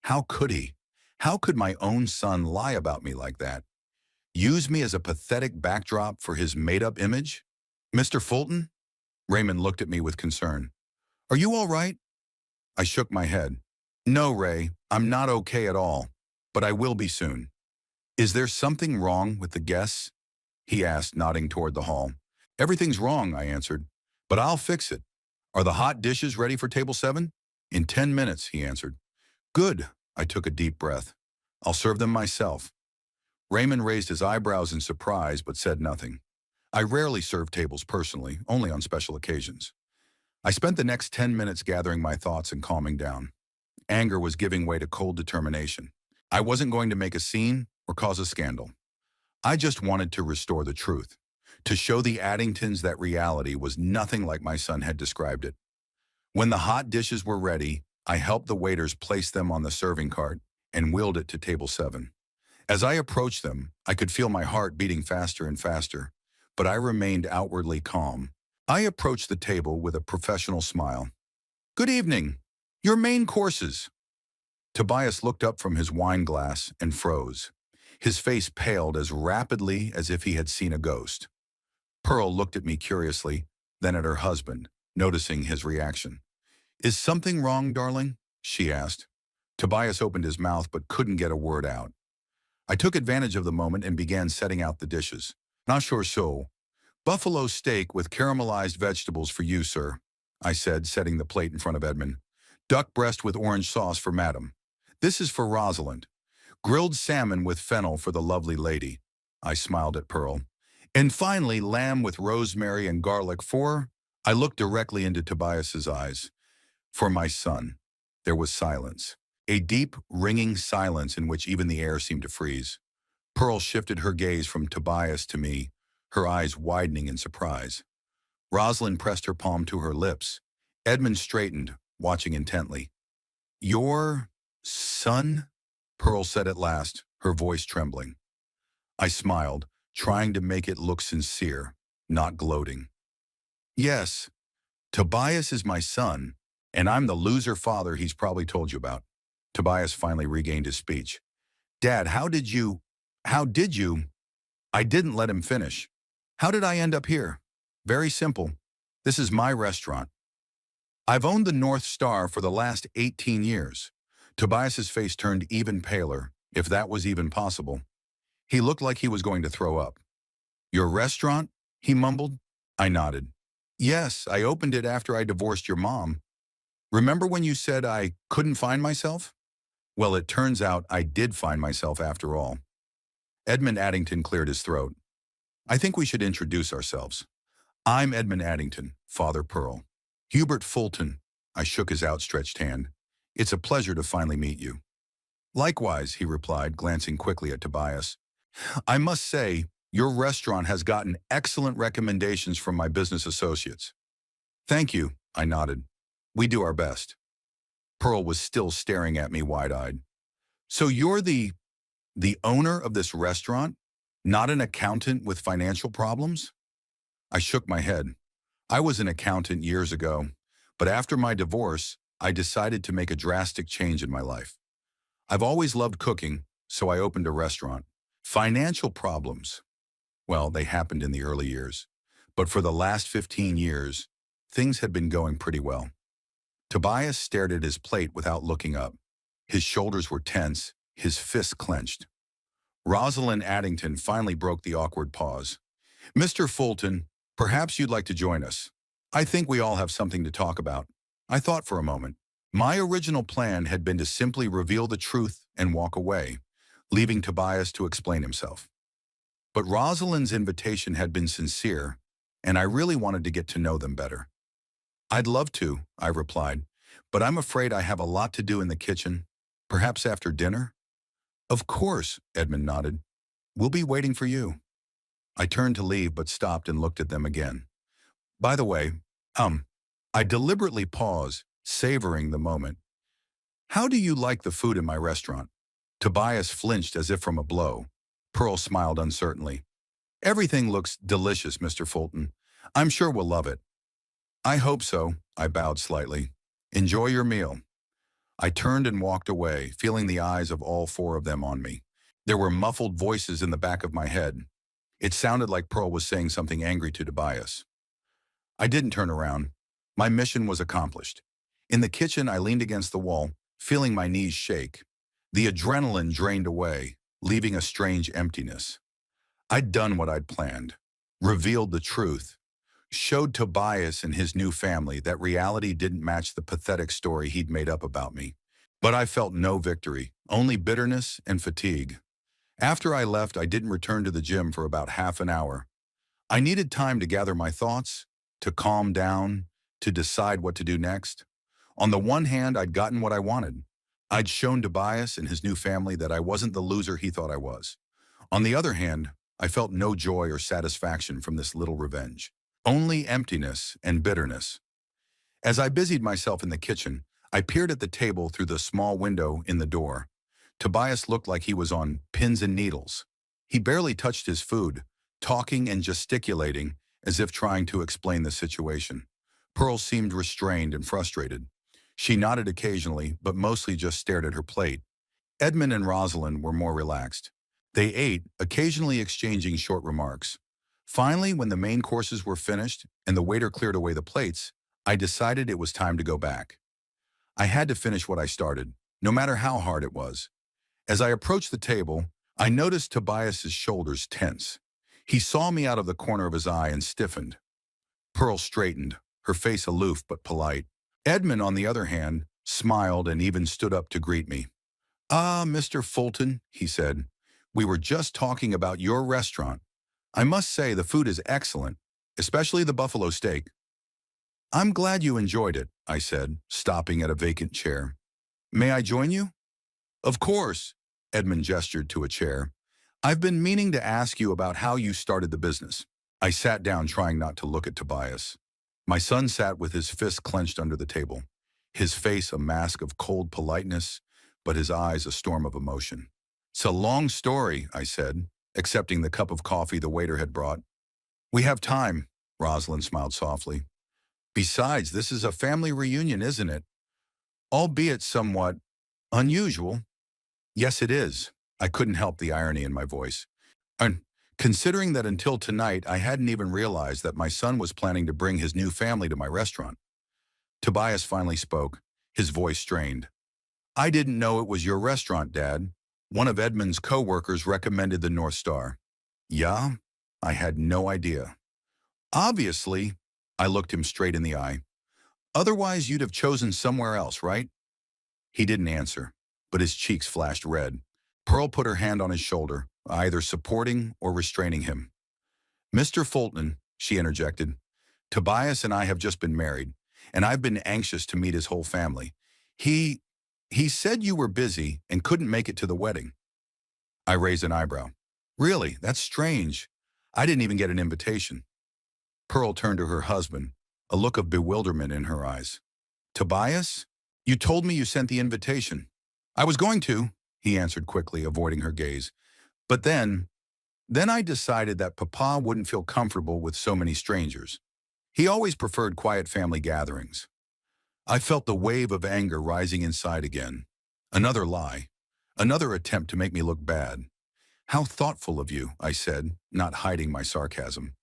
How could he? How could my own son lie about me like that? Use me as a pathetic backdrop for his made-up image? Mr. Fulton? Raymond looked at me with concern. Are you all right? I shook my head. No, Ray, I'm not okay at all, but I will be soon. Is there something wrong with the guests? He asked, nodding toward the hall. Everything's wrong, I answered, but I'll fix it. Are the hot dishes ready for table 7? In 10 minutes, he answered. Good, I took a deep breath. I'll serve them myself. Raymond raised his eyebrows in surprise but said nothing. I rarely serve tables personally, only on special occasions. I spent the next 10 minutes gathering my thoughts and calming down. Anger was giving way to cold determination. I wasn't going to make a scene or cause a scandal. I just wanted to restore the truth, to show the Addingtons that reality was nothing like my son had described it. When the hot dishes were ready, I helped the waiters place them on the serving cart and wheeled it to table 7. As I approached them, I could feel my heart beating faster and faster, but I remained outwardly calm. I approached the table with a professional smile. Good evening. Your main courses. Tobias looked up from his wine glass and froze. His face paled as rapidly as if he had seen a ghost. Pearl looked at me curiously, then at her husband, noticing his reaction. Is something wrong, darling? She asked. Tobias opened his mouth but couldn't get a word out. I took advantage of the moment and began setting out the dishes. Not sure so. Buffalo steak with caramelized vegetables for you, sir, I said, setting the plate in front of Edmund. Duck breast with orange sauce for Madam. This is for Rosalind. Grilled salmon with fennel for the lovely lady. I smiled at Pearl. And finally, lamb with rosemary and garlic for... I looked directly into Tobias's eyes. For my son. There was silence. A deep, ringing silence in which even the air seemed to freeze. Pearl shifted her gaze from Tobias to me, her eyes widening in surprise. Rosalind pressed her palm to her lips. Edmund straightened, watching intently. Your son? Pearl said at last, her voice trembling. I smiled, trying to make it look sincere, not gloating. Yes, Tobias is my son, and I'm the loser father he's probably told you about. Tobias finally regained his speech. Dad, how did you... I didn't let him finish. How did I end up here? Very simple. This is my restaurant. I've owned the North Star for the last 18 years. Tobias's face turned even paler, if that was even possible. He looked like he was going to throw up. Your restaurant? He mumbled. I nodded. Yes, I opened it after I divorced your mom. Remember when you said I couldn't find myself? Well, it turns out I did find myself after all. Edmund Addington cleared his throat. I think we should introduce ourselves. I'm Edmund Addington, Father Pearl. Hubert Fulton. I shook his outstretched hand. It's a pleasure to finally meet you. Likewise, he replied, glancing quickly at Tobias. I must say, your restaurant has gotten excellent recommendations from my business associates. Thank you, I nodded. We do our best. Pearl was still staring at me wide-eyed. So you're the owner of this restaurant, not an accountant with financial problems? I shook my head. I was an accountant years ago, but after my divorce, I decided to make a drastic change in my life. I've always loved cooking, so I opened a restaurant. Financial problems. Well, they happened in the early years, but for the last 15 years, things had been going pretty well. Tobias stared at his plate without looking up. His shoulders were tense, his fists clenched. Rosalind Addington finally broke the awkward pause. Mr. Fulton, perhaps you'd like to join us. I think we all have something to talk about. I thought for a moment. My original plan had been to simply reveal the truth and walk away, leaving Tobias to explain himself. But Rosalind's invitation had been sincere, and I really wanted to get to know them better. I'd love to, I replied, but I'm afraid I have a lot to do in the kitchen. Perhaps after dinner? Of course, Edmund nodded. We'll be waiting for you. I turned to leave but stopped and looked at them again. By the way, um, I deliberately pause, savoring the moment. How do you like the food in my restaurant? Tobias flinched as if from a blow. Pearl smiled uncertainly. Everything looks delicious, Mr. Fulton. I'm sure we'll love it. I hope so, I bowed slightly. Enjoy your meal. I turned and walked away, feeling the eyes of all four of them on me. There were muffled voices in the back of my head. It sounded like Pearl was saying something angry to Tobias. I didn't turn around. My mission was accomplished. In the kitchen, I leaned against the wall, feeling my knees shake. The adrenaline drained away, leaving a strange emptiness. I'd done what I'd planned, revealed the truth, showed Tobias and his new family that reality didn't match the pathetic story he'd made up about me. But I felt no victory, only bitterness and fatigue. After I left, I didn't return to the gym for about half an hour. I needed time to gather my thoughts, to calm down, to decide what to do next. On the one hand, I'd gotten what I wanted. I'd shown Tobias and his new family that I wasn't the loser he thought I was. On the other hand, I felt no joy or satisfaction from this little revenge. Only emptiness and bitterness. As I busied myself in the kitchen, I peered at the table through the small window in the door. Tobias looked like he was on pins and needles. He barely touched his food, talking and gesticulating as if trying to explain the situation. Pearl seemed restrained and frustrated. She nodded occasionally, but mostly just stared at her plate. Edmund and Rosalind were more relaxed. They ate, occasionally exchanging short remarks. Finally, when the main courses were finished and the waiter cleared away the plates, I decided it was time to go back. I had to finish what I started, no matter how hard it was. As I approached the table, I noticed Tobias's shoulders tense. He saw me out of the corner of his eye and stiffened. Pearl straightened, her face aloof but polite. Edmund, on the other hand, smiled and even stood up to greet me. "Ah, Mr. Fulton," he said. "We were just talking about your restaurant. I must say the food is excellent, especially the buffalo steak." "I'm glad you enjoyed it," I said, stopping at a vacant chair. "May I join you?" "Of course," Edmund gestured to a chair. "I've been meaning to ask you about how you started the business." I sat down, trying not to look at Tobias. My son sat with his fists clenched under the table, his face a mask of cold politeness, but his eyes a storm of emotion. "It's a long story," I said, accepting the cup of coffee the waiter had brought. "We have time," Rosalind smiled softly. "Besides, this is a family reunion, isn't it? Albeit somewhat unusual." "Yes, it is." I couldn't help the irony in my voice. And considering that until tonight I hadn't even realized that my son was planning to bring his new family to my restaurant. Tobias finally spoke, his voice strained. "I didn't know it was your restaurant, Dad. One of Edmund's co-workers recommended the North Star." "Yeah?" I had no idea. "Obviously," I looked him straight in the eye. "Otherwise you'd have chosen somewhere else, right?" He didn't answer, but his cheeks flashed red. Pearl put her hand on his shoulder, either supporting or restraining him. "Mr. Fulton," she interjected, "Tobias and I have just been married, and I've been anxious to meet his whole family. He said you were busy and couldn't make it to the wedding." I raised an eyebrow. "Really? That's strange. I didn't even get an invitation." Pearl turned to her husband, a look of bewilderment in her eyes. "Tobias? You told me you sent the invitation." "I was going to," he answered quickly, avoiding her gaze. "But then I decided that Papa wouldn't feel comfortable with so many strangers. He always preferred quiet family gatherings." I felt the wave of anger rising inside again. Another lie. Another attempt to make me look bad. "How thoughtful of you," I said, not hiding my sarcasm.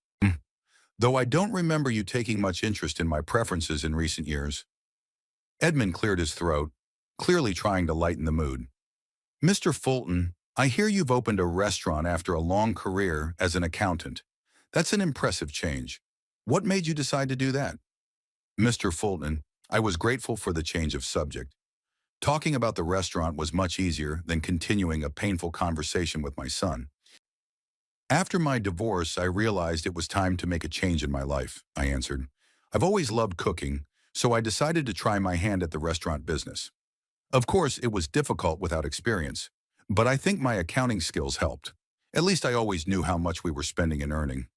"Though I don't remember you taking much interest in my preferences in recent years." Edmund cleared his throat, clearly trying to lighten the mood. "Mr. Fulton, I hear you've opened a restaurant after a long career as an accountant. That's an impressive change. What made you decide to do that?" "Mr. Fulton, I was grateful for the change of subject. Talking about the restaurant was much easier than continuing a painful conversation with my son. After my divorce, I realized it was time to make a change in my life," I answered. "I've always loved cooking, so I decided to try my hand at the restaurant business. Of course, it was difficult without experience, but I think my accounting skills helped. At least I always knew how much we were spending and earning."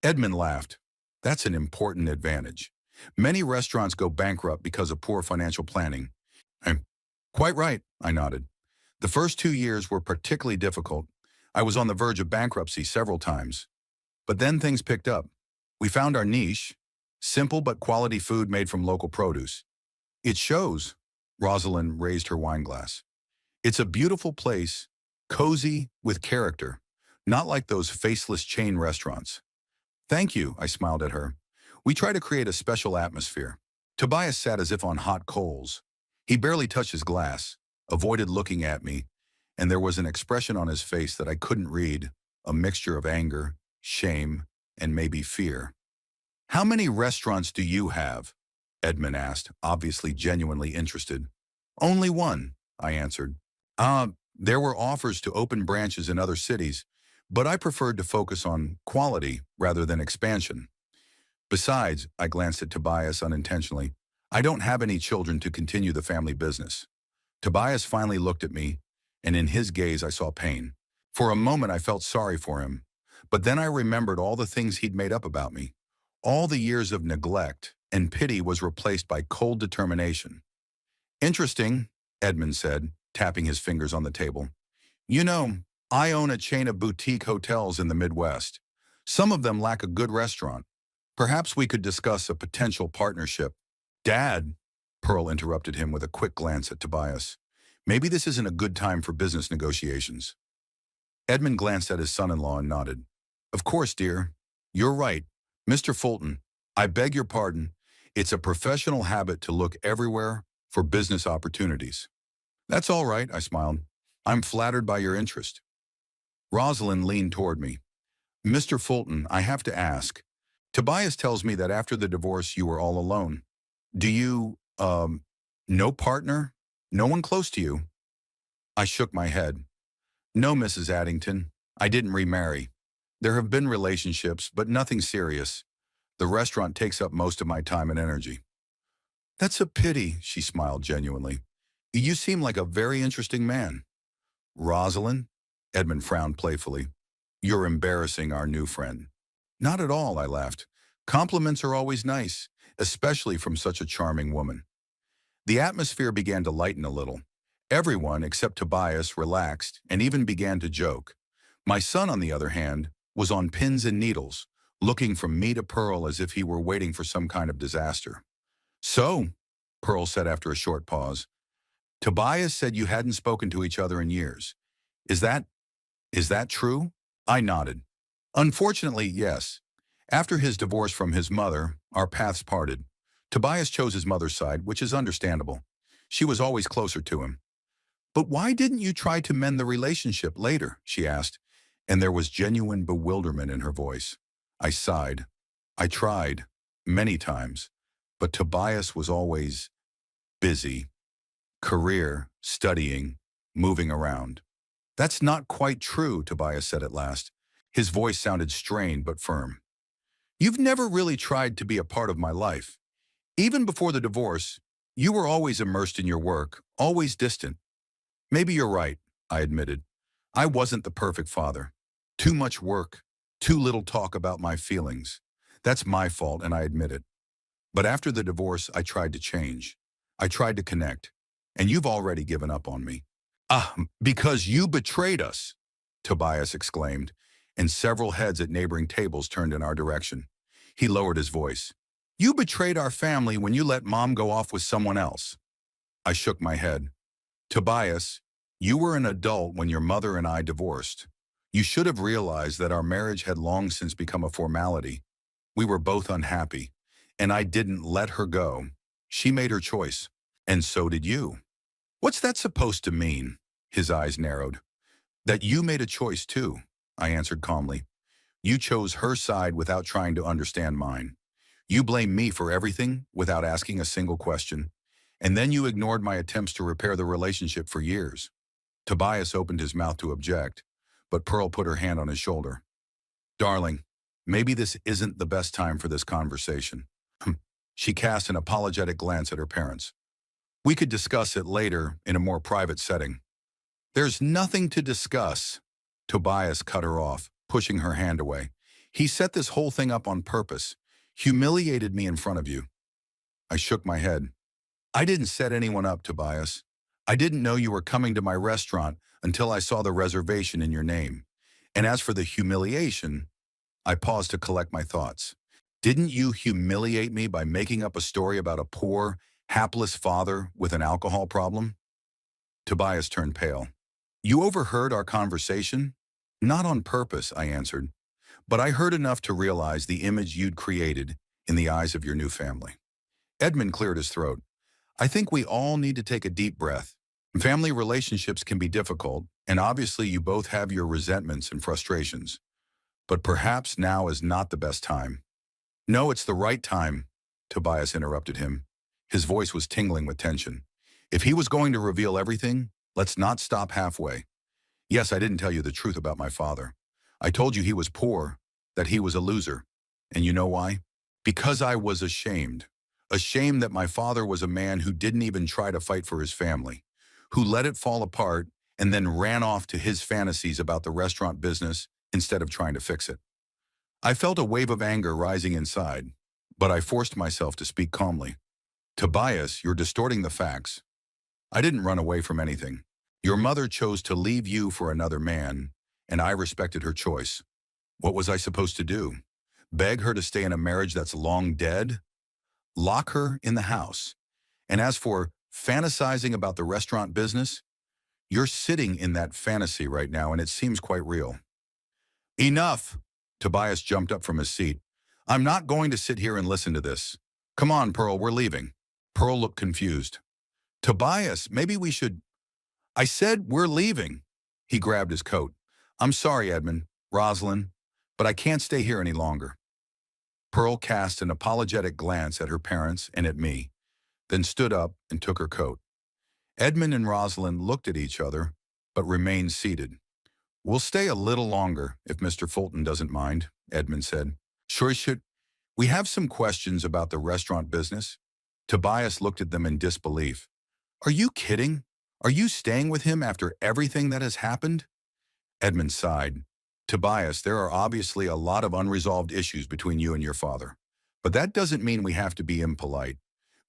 Edmund laughed. That's an important advantage. Many restaurants go bankrupt because of poor financial planning. I'm quite right, I nodded. The first 2 years were particularly difficult. I was on the verge of bankruptcy several times. But then things picked up. We found our niche, simple but quality food made from local produce. It shows. Rosalind raised her wine glass. It's a beautiful place, cozy, with character, not like those faceless chain restaurants. Thank you, I smiled at her. We try to create a special atmosphere. Tobias sat as if on hot coals. He barely touched his glass, avoided looking at me, and there was an expression on his face that I couldn't read, a mixture of anger, shame, and maybe fear. How many restaurants do you have? Edmund asked, obviously genuinely interested. Only one, I answered. There were offers to open branches in other cities, but I preferred to focus on quality rather than expansion. Besides, I glanced at Tobias unintentionally, I don't have any children to continue the family business. Tobias finally looked at me, and in his gaze I saw pain. For a moment I felt sorry for him, but then I remembered all the things he'd made up about me. All the years of neglect and pity was replaced by cold determination. Interesting, Edmund said, tapping his fingers on the table. You know, I own a chain of boutique hotels in the Midwest. Some of them lack a good restaurant. Perhaps we could discuss a potential partnership. Dad, Pearl interrupted him with a quick glance at Tobias. Maybe this isn't a good time for business negotiations. Edmund glanced at his son-in-law and nodded. Of course, dear. You're right. Mr. Fulton, I beg your pardon. It's a professional habit to look everywhere for business opportunities. That's all right, I smiled. I'm flattered by your interest. Rosalind leaned toward me. Mr. Fulton, I have to ask. Tobias tells me that after the divorce you were all alone. Do you, no partner? No one close to you? I shook my head. No, Mrs. Addington. I didn't remarry. There have been relationships, but nothing serious. The restaurant takes up most of my time and energy. That's a pity, she smiled genuinely. You seem like a very interesting man. Rosalind? Edmund frowned playfully. You're embarrassing our new friend. Not at all, I laughed. Compliments are always nice, especially from such a charming woman. The atmosphere began to lighten a little. Everyone, except Tobias, relaxed and even began to joke. My son, on the other hand, was on pins and needles, looking from me to Pearl as if he were waiting for some kind of disaster. So, Pearl said after a short pause, Tobias said you hadn't spoken to each other in years. Is that true? I nodded. Unfortunately, yes. After his divorce from his mother, our paths parted. Tobias chose his mother's side, which is understandable. She was always closer to him. But why didn't you try to mend the relationship later? She asked, and there was genuine bewilderment in her voice. I sighed. I tried, many times, but Tobias was always busy. Career, studying, moving around. That's not quite true, Tobias said at last. His voice sounded strained but firm. You've never really tried to be a part of my life. Even before the divorce, you were always immersed in your work, always distant. Maybe you're right, I admitted. I wasn't the perfect father. Too much work, too little talk about my feelings. That's my fault, and I admit it. But after the divorce, I tried to change. I tried to connect. And you've already given up on me. Because you betrayed us, Tobias exclaimed, and several heads at neighboring tables turned in our direction. He lowered his voice. You betrayed our family when you let Mom go off with someone else. I shook my head. Tobias, you were an adult when your mother and I divorced. You should have realized that our marriage had long since become a formality. We were both unhappy, and I didn't let her go. She made her choice, and so did you. What's that supposed to mean? His eyes narrowed. That you made a choice too, I answered calmly. You chose her side without trying to understand mine. You blame me for everything without asking a single question, and then you ignored my attempts to repair the relationship for years. Tobias opened his mouth to object, but Pearl put her hand on his shoulder. Darling, maybe this isn't the best time for this conversation. She cast an apologetic glance at her parents. We could discuss it later in a more private setting. There's nothing to discuss. Tobias cut her off, pushing her hand away. He set this whole thing up on purpose. Humiliated me in front of you. I shook my head. I didn't set anyone up, Tobias. I didn't know you were coming to my restaurant until I saw the reservation in your name. And as for the humiliation, I paused to collect my thoughts. Didn't you humiliate me by making up a story about a poor, hapless father with an alcohol problem? Tobias turned pale. You overheard our conversation? Not on purpose, I answered, but I heard enough to realize the image you'd created in the eyes of your new family. Edmund cleared his throat. I think we all need to take a deep breath. Family relationships can be difficult, and obviously you both have your resentments and frustrations. But perhaps now is not the best time. No, it's the right time, Tobias interrupted him. His voice was tingling with tension. If he was going to reveal everything, let's not stop halfway. Yes, I didn't tell you the truth about my father. I told you he was poor, that he was a loser. And you know why? Because I was ashamed. Ashamed that my father was a man who didn't even try to fight for his family, who let it fall apart and then ran off to his fantasies about the restaurant business instead of trying to fix it. I felt a wave of anger rising inside, but I forced myself to speak calmly. Tobias, you're distorting the facts. I didn't run away from anything. Your mother chose to leave you for another man, and I respected her choice. What was I supposed to do? Beg her to stay in a marriage that's long dead? Lock her in the house. And as for fantasizing about the restaurant business, you're sitting in that fantasy right now, and it seems quite real. Enough! Tobias jumped up from his seat. I'm not going to sit here and listen to this. Come on, Pearl, we're leaving. Pearl looked confused. Tobias, maybe we should... I said we're leaving. He grabbed his coat. I'm sorry, Edmund, Rosalind, but I can't stay here any longer. Pearl cast an apologetic glance at her parents and at me, then stood up and took her coat. Edmund and Rosalind looked at each other, but remained seated. We'll stay a little longer, if Mr. Fulton doesn't mind, Edmund said. Sure should. We have some questions about the restaurant business. Tobias looked at them in disbelief. Are you kidding? Are you staying with him after everything that has happened? Edmund sighed. Tobias, there are obviously a lot of unresolved issues between you and your father. But that doesn't mean we have to be impolite.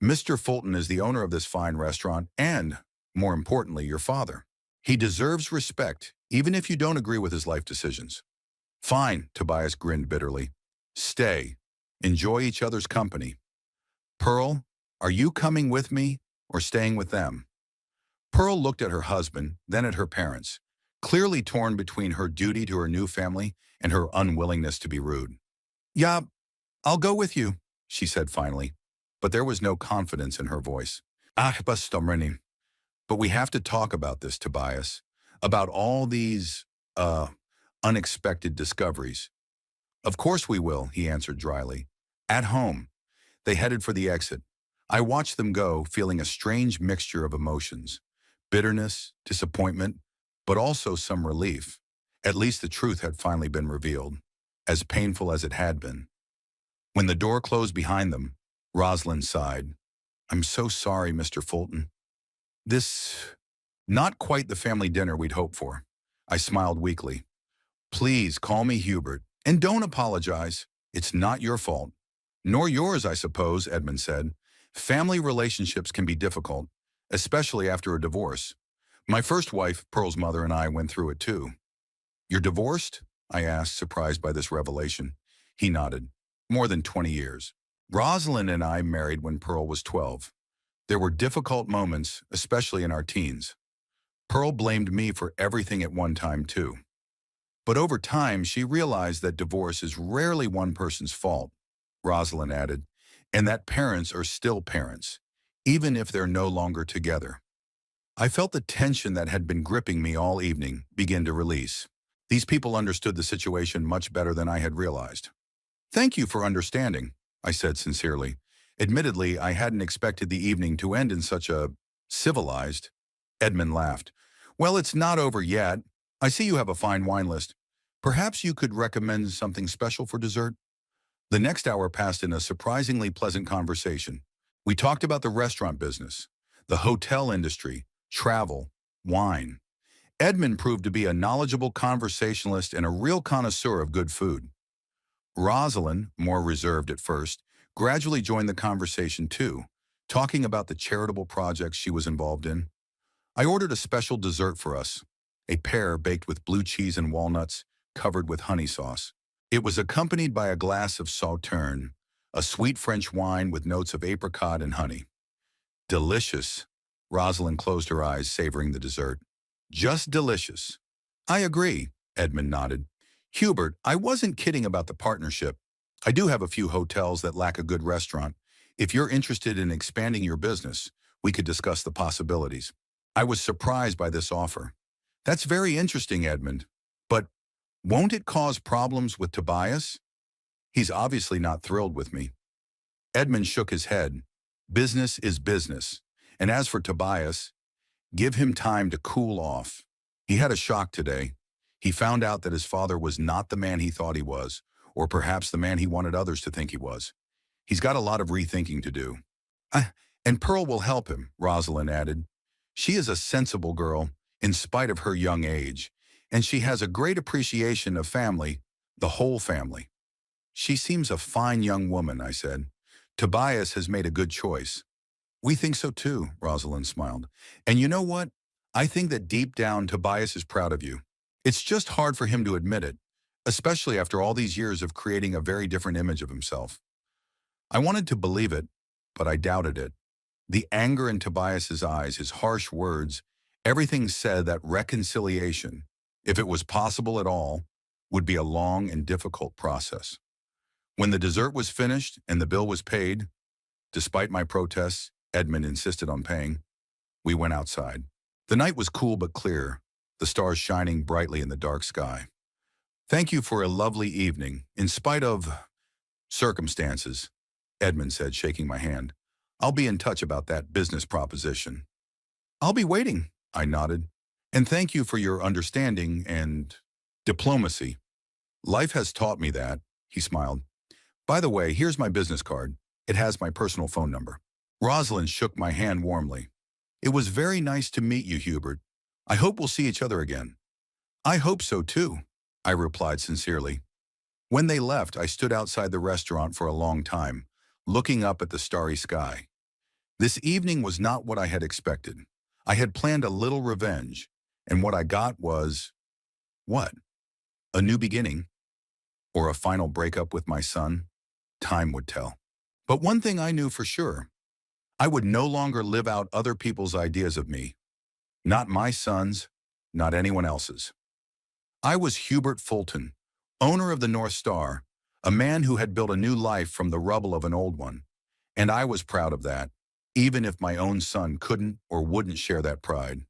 Mr. Fulton is the owner of this fine restaurant and, more importantly, your father. He deserves respect, even if you don't agree with his life decisions. Fine, Tobias grinned bitterly. Stay. Enjoy each other's company. Pearl, are you coming with me or staying with them? Pearl looked at her husband, then at her parents, clearly torn between her duty to her new family and her unwillingness to be rude. Yeah, I'll go with you, she said finally, but there was no confidence in her voice. But we have to talk about this, Tobias, about all these, unexpected discoveries. Of course we will, he answered dryly. At home. They headed for the exit. I watched them go, feeling a strange mixture of emotions. Bitterness, disappointment, but also some relief. At least the truth had finally been revealed, as painful as it had been. When the door closed behind them, Rosalind sighed. I'm so sorry, Mr. Fulton. This, not quite the family dinner we'd hoped for. I smiled weakly. Please call me Hubert, and don't apologize. It's not your fault. Nor yours, I suppose, Edmund said. Family relationships can be difficult, especially after a divorce. My first wife, Pearl's mother, and I went through it too. You're divorced? I asked, surprised by this revelation. He nodded. More than 20 years. Rosalind and I married when Pearl was 12. There were difficult moments, especially in our teens. Pearl blamed me for everything at one time too. But over time, she realized that divorce is rarely one person's fault, Rosalind added, and that parents are still parents, even if they're no longer together. I felt the tension that had been gripping me all evening begin to release. These people understood the situation much better than I had realized. Thank you for understanding, I said sincerely. Admittedly, I hadn't expected the evening to end in such a civilized. Edmund laughed. Well, it's not over yet. I see you have a fine wine list. Perhaps you could recommend something special for dessert? The next hour passed in a surprisingly pleasant conversation. We talked about the restaurant business, the hotel industry, travel, wine. Edmund proved to be a knowledgeable conversationalist and a real connoisseur of good food. Rosalind, more reserved at first, gradually joined the conversation too, talking about the charitable projects she was involved in. I ordered a special dessert for us, a pear baked with blue cheese and walnuts, covered with honey sauce. It was accompanied by a glass of sauterne, a sweet French wine with notes of apricot and honey. Delicious. Rosalind closed her eyes, savoring the dessert. Just delicious. I agree, Edmund nodded. Hubert, I wasn't kidding about the partnership. I do have a few hotels that lack a good restaurant. If you're interested in expanding your business, we could discuss the possibilities. I was surprised by this offer. That's very interesting, Edmund. But won't it cause problems with Tobias? He's obviously not thrilled with me. Edmund shook his head. Business is business. And as for Tobias, give him time to cool off. He had a shock today. He found out that his father was not the man he thought he was, or perhaps the man he wanted others to think he was. He's got a lot of rethinking to do. And Pearl will help him, Rosalind added. She is a sensible girl, in spite of her young age, and she has a great appreciation of family, the whole family. She seems a fine young woman, I said. Tobias has made a good choice. We think so too, Rosalind smiled. And you know what? I think that deep down Tobias is proud of you. It's just hard for him to admit it, especially after all these years of creating a very different image of himself. I wanted to believe it, but I doubted it. The anger in Tobias's eyes, his harsh words, everything said that reconciliation, if it was possible at all, would be a long and difficult process. When the dessert was finished and the bill was paid, despite my protests, Edmund insisted on paying, we went outside. The night was cool but clear, the stars shining brightly in the dark sky. Thank you for a lovely evening, in spite of circumstances, Edmund said, shaking my hand. I'll be in touch about that business proposition. I'll be waiting, I nodded. And thank you for your understanding and diplomacy. Life has taught me that, he smiled. By the way, here's my business card. It has my personal phone number. Rosalind shook my hand warmly. It was very nice to meet you, Hubert. I hope we'll see each other again. I hope so too, I replied sincerely. When they left, I stood outside the restaurant for a long time, looking up at the starry sky. This evening was not what I had expected. I had planned a little revenge, and what I got was, what? A new beginning? Or a final breakup with my son? Time would tell. But one thing I knew for sure, I would no longer live out other people's ideas of me. Not my son's, not anyone else's. I was Hubert Fulton, owner of the North Star, a man who had built a new life from the rubble of an old one. And I was proud of that, even if my own son couldn't or wouldn't share that pride.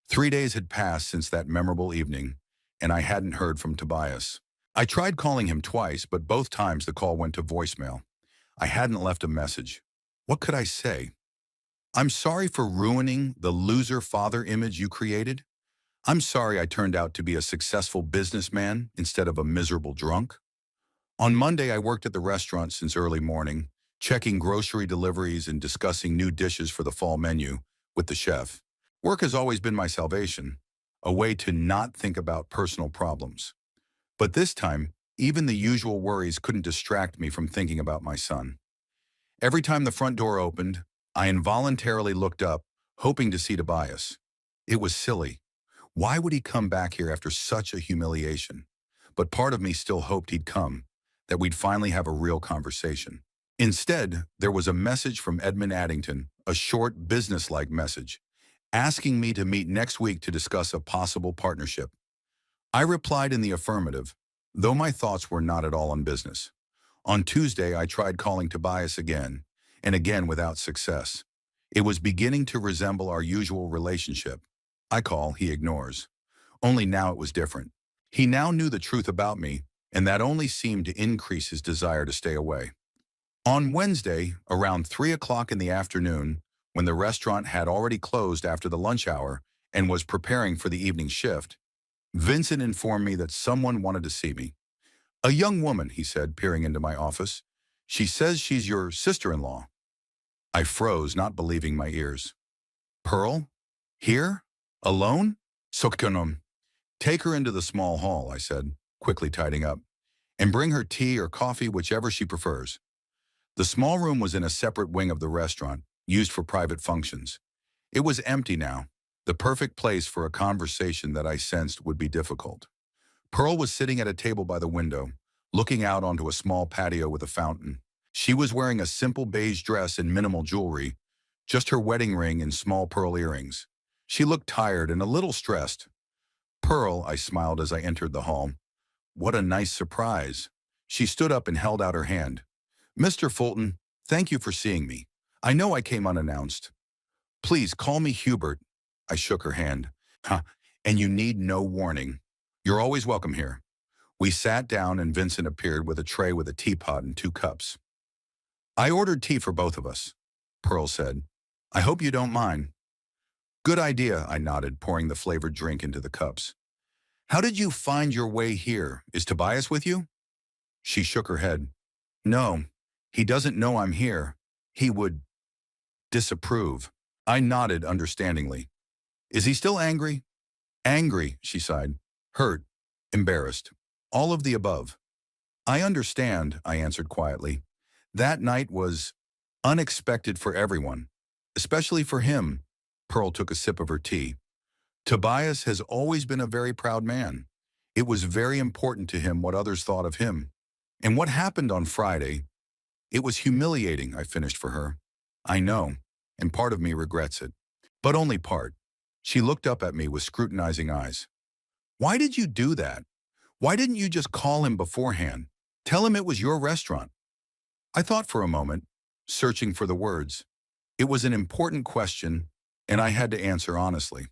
3 days had passed since that memorable evening, and I hadn't heard from Tobias. I tried calling him twice, but both times the call went to voicemail. I hadn't left a message. What could I say? I'm sorry for ruining the loser father image you created. I'm sorry I turned out to be a successful businessman instead of a miserable drunk. On Monday, I worked at the restaurant since early morning, checking grocery deliveries and discussing new dishes for the fall menu with the chef. Work has always been my salvation, a way to not think about personal problems. But this time, even the usual worries couldn't distract me from thinking about my son. Every time the front door opened, I involuntarily looked up, hoping to see Tobias. It was silly. Why would he come back here after such a humiliation? But part of me still hoped he'd come, that we'd finally have a real conversation. Instead, there was a message from Edmund Addington, a short, business-like message, asking me to meet next week to discuss a possible partnership. I replied in the affirmative, though my thoughts were not at all on business. On Tuesday, I tried calling Tobias again, and again without success. It was beginning to resemble our usual relationship. I call, he ignores. Only now it was different. He now knew the truth about me, and that only seemed to increase his desire to stay away. On Wednesday, around 3 o'clock in the afternoon, when the restaurant had already closed after the lunch hour and was preparing for the evening shift, Vincent informed me that someone wanted to see me. A young woman, he said, peering into my office. She says she's your sister-in-law. I froze, not believing my ears. Pearl? Here? Alone? Sokkonom. Take her into the small hall, I said, quickly tidying up. and bring her tea or coffee, whichever she prefers. The small room was in a separate wing of the restaurant, used for private functions. It was empty now, the perfect place for a conversation that I sensed would be difficult. Pearl was sitting at a table by the window, looking out onto a small patio with a fountain. She was wearing a simple beige dress and minimal jewelry, just her wedding ring and small pearl earrings. She looked tired and a little stressed. Pearl, I smiled as I entered the hall. What a nice surprise. She stood up and held out her hand. Mr. Fulton, thank you for seeing me. I know I came unannounced. Please call me Hubert. I shook her hand. Huh, and you need no warning. You're always welcome here. We sat down and Vincent appeared with a tray with a teapot and 2 cups. I ordered tea for both of us, Pearl said. I hope you don't mind. Good idea, I nodded, pouring the flavored drink into the cups. How did you find your way here? Is Tobias with you? She shook her head. No, he doesn't know I'm here. He would disapprove. I nodded understandingly. Is he still angry? Angry, she sighed. Hurt. Embarrassed. All of the above. I understand, I answered quietly. That night was unexpected for everyone, especially for him. Pearl took a sip of her tea. Tobias has always been a very proud man. It was very important to him what others thought of him. And what happened on Friday, it was humiliating, I finished for her. I know, and part of me regrets it. But only part. She looked up at me with scrutinizing eyes. Why did you do that? Why didn't you just call him beforehand? Tell him it was your restaurant. I thought for a moment, searching for the words. It was an important question, and I had to answer honestly.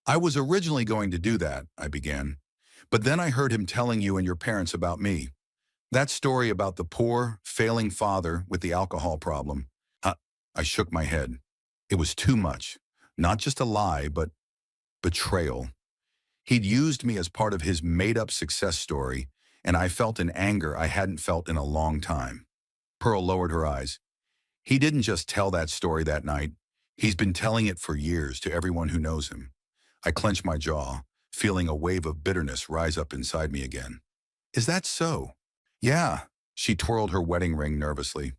I was originally going to do that, I began. But then I heard him telling you and your parents about me. That story about the poor, failing father with the alcohol problem. I shook my head. It was too much. Not just a lie, but betrayal. He'd used me as part of his made-up success story, and I felt an anger I hadn't felt in a long time. Pearl lowered her eyes. He didn't just tell that story that night. He's been telling it for years to everyone who knows him. I clenched my jaw, feeling a wave of bitterness rise up inside me again. Is that so? Yeah, she twirled her wedding ring nervously.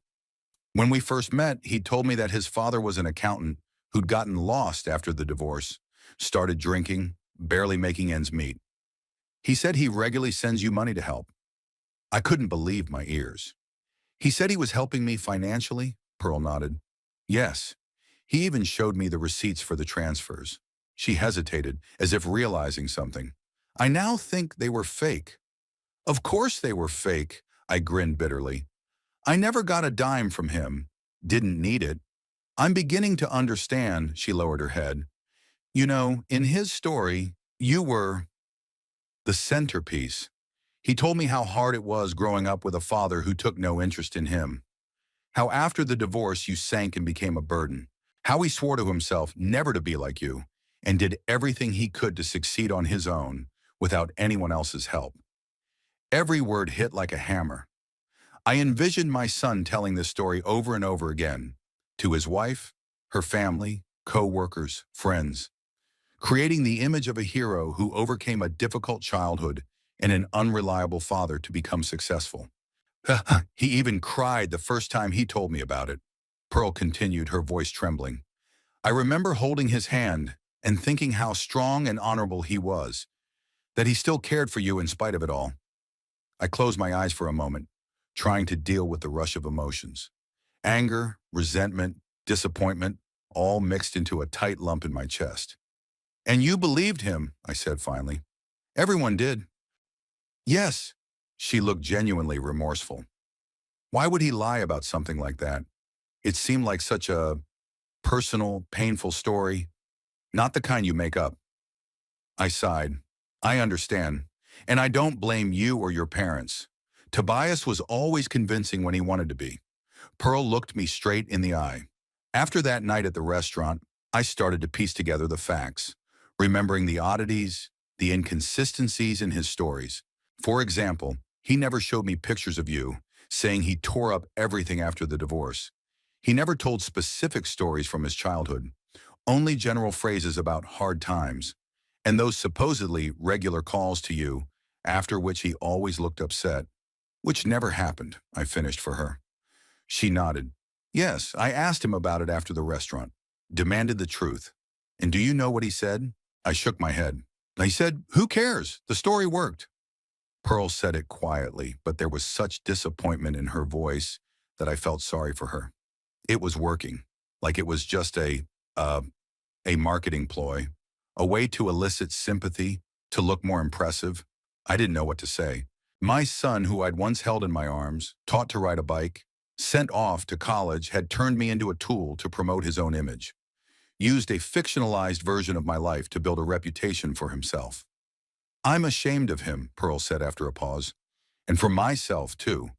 When we first met, he told me that his father was an accountant who'd gotten lost after the divorce, started drinking, barely making ends meet. He said he regularly sends you money to help. I couldn't believe my ears. He said he was helping me financially? Pearl nodded. Yes. He even showed me the receipts for the transfers. She hesitated, as if realizing something. I now think they were fake. Of course they were fake, I grinned bitterly. I never got a dime from him. Didn't need it. I'm beginning to understand, she lowered her head. You know, in his story, you were the centerpiece. He told me how hard it was growing up with a father who took no interest in him. How after the divorce you sank and became a burden. How he swore to himself never to be like you, and did everything he could to succeed on his own without anyone else's help. Every word hit like a hammer. I envisioned my son telling this story over and over again, to his wife, her family, co-workers, friends, creating the image of a hero who overcame a difficult childhood and an unreliable father to become successful. He even cried the first time he told me about it. Pearl continued, her voice trembling. I remember holding his hand and thinking how strong and honorable he was, that he still cared for you in spite of it all. I closed my eyes for a moment, trying to deal with the rush of emotions. Anger, resentment, disappointment, all mixed into a tight lump in my chest. And you believed him, I said finally. Everyone did. Yes, she looked genuinely remorseful. Why would he lie about something like that? It seemed like such a personal, painful story, not the kind you make up. I sighed. I understand, and I don't blame you or your parents. Tobias was always convincing when he wanted to be. Pearl looked me straight in the eye. After that night at the restaurant, I started to piece together the facts, remembering the oddities, the inconsistencies in his stories. For example, he never showed me pictures of you, saying he tore up everything after the divorce. He never told specific stories from his childhood, only general phrases about hard times, and those supposedly regular calls to you, after which he always looked upset. Which never happened, I finished for her. She nodded. Yes, I asked him about it after the restaurant. Demanded the truth. And do you know what he said? I shook my head. He said, who cares? The story worked. Pearl said it quietly, but there was such disappointment in her voice that I felt sorry for her. It was working, like it was just uh, a marketing ploy, a way to elicit sympathy, to look more impressive. I didn't know what to say. My son, who I'd once held in my arms, taught to ride a bike, sent off to college, had turned me into a tool to promote his own image, used a fictionalized version of my life to build a reputation for himself. I'm ashamed of him, Pearl said after a pause, and for myself too,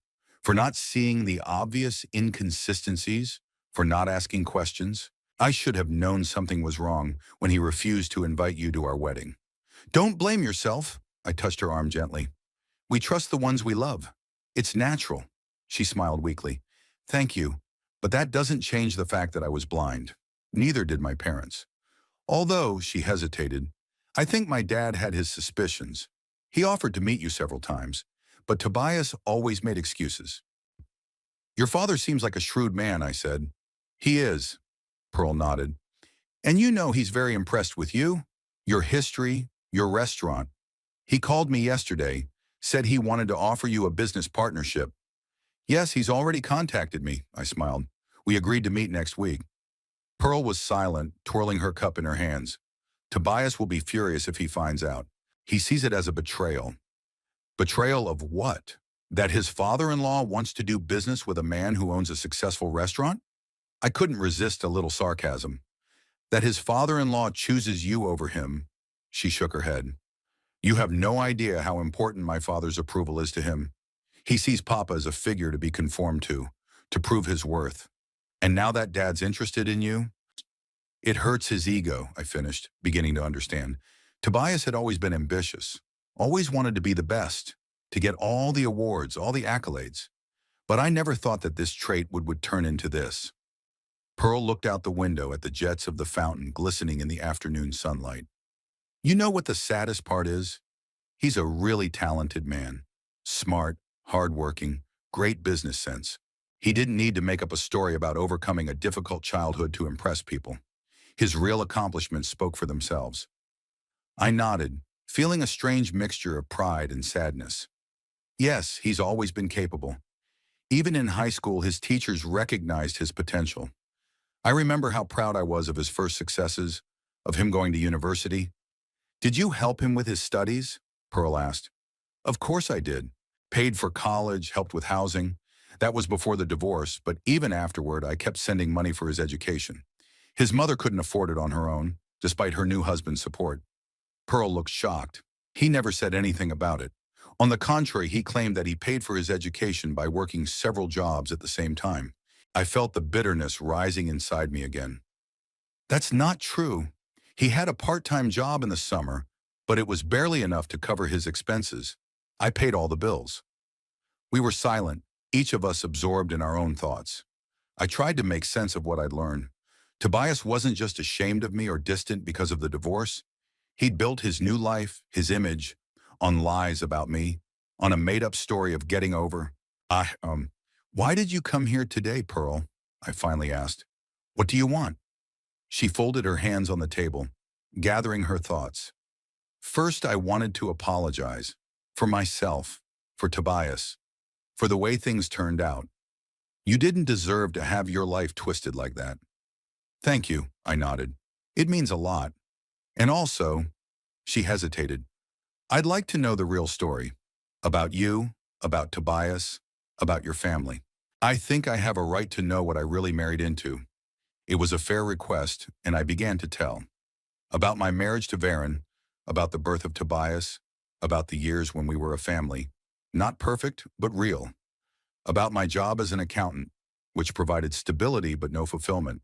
for not seeing the obvious inconsistencies, for not asking questions. I should have known something was wrong when he refused to invite you to our wedding. Don't blame yourself, I touched her arm gently. We trust the ones we love. It's natural. She smiled weakly. Thank you, but that doesn't change the fact that I was blind. Neither did my parents. Although, she hesitated, I think my dad had his suspicions. He offered to meet you several times, but Tobias always made excuses. Your father seems like a shrewd man, I said. He is, Pearl nodded. And you know he's very impressed with you, your history, your restaurant. He called me yesterday, said he wanted to offer you a business partnership. Yes, he's already contacted me, I smiled. We agreed to meet next week. Pearl was silent, twirling her cup in her hands. Tobias will be furious if he finds out. He sees it as a betrayal. Betrayal of what? That his father-in-law wants to do business with a man who owns a successful restaurant? I couldn't resist a little sarcasm. That his father-in-law chooses you over him. She shook her head. You have no idea how important my father's approval is to him. He sees Papa as a figure to be conformed to prove his worth. And now that Dad's interested in you, it hurts his ego, I finished, beginning to understand. Tobias had always been ambitious, always wanted to be the best, to get all the awards, all the accolades. But I never thought that this trait would turn into this. Pearl looked out the window at the jets of the fountain glistening in the afternoon sunlight. You know what the saddest part is? He's a really talented man. Smart, hardworking, great business sense. He didn't need to make up a story about overcoming a difficult childhood to impress people. His real accomplishments spoke for themselves. I nodded, feeling a strange mixture of pride and sadness. Yes, he's always been capable. Even in high school, his teachers recognized his potential. I remember how proud I was of his first successes, of him going to university. Did you help him with his studies? Pearl asked. Of course I did. Paid for college, helped with housing. That was before the divorce, but even afterward, I kept sending money for his education. His mother couldn't afford it on her own, despite her new husband's support. Pearl looked shocked. He never said anything about it. On the contrary, he claimed that he paid for his education by working several jobs at the same time. I felt the bitterness rising inside me again. That's not true. He had a part-time job in the summer, but it was barely enough to cover his expenses. I paid all the bills. We were silent, each of us absorbed in our own thoughts. I tried to make sense of what I'd learned. Tobias wasn't just ashamed of me or distant because of the divorce. He'd built his new life, his image, on lies about me, on a made-up story of getting over. Why did you come here today, Pearl? I finally asked. What do you want? She folded her hands on the table, gathering her thoughts. First, I wanted to apologize. For myself, for Tobias, for the way things turned out. You didn't deserve to have your life twisted like that. Thank you, I nodded. It means a lot. And also, she hesitated. I'd like to know the real story. About you, about Tobias, about your family. I think I have a right to know what I really married into. It was a fair request, and I began to tell. About my marriage to Varen, about the birth of Tobias, about the years when we were a family. Not perfect, but real. About my job as an accountant, which provided stability but no fulfillment.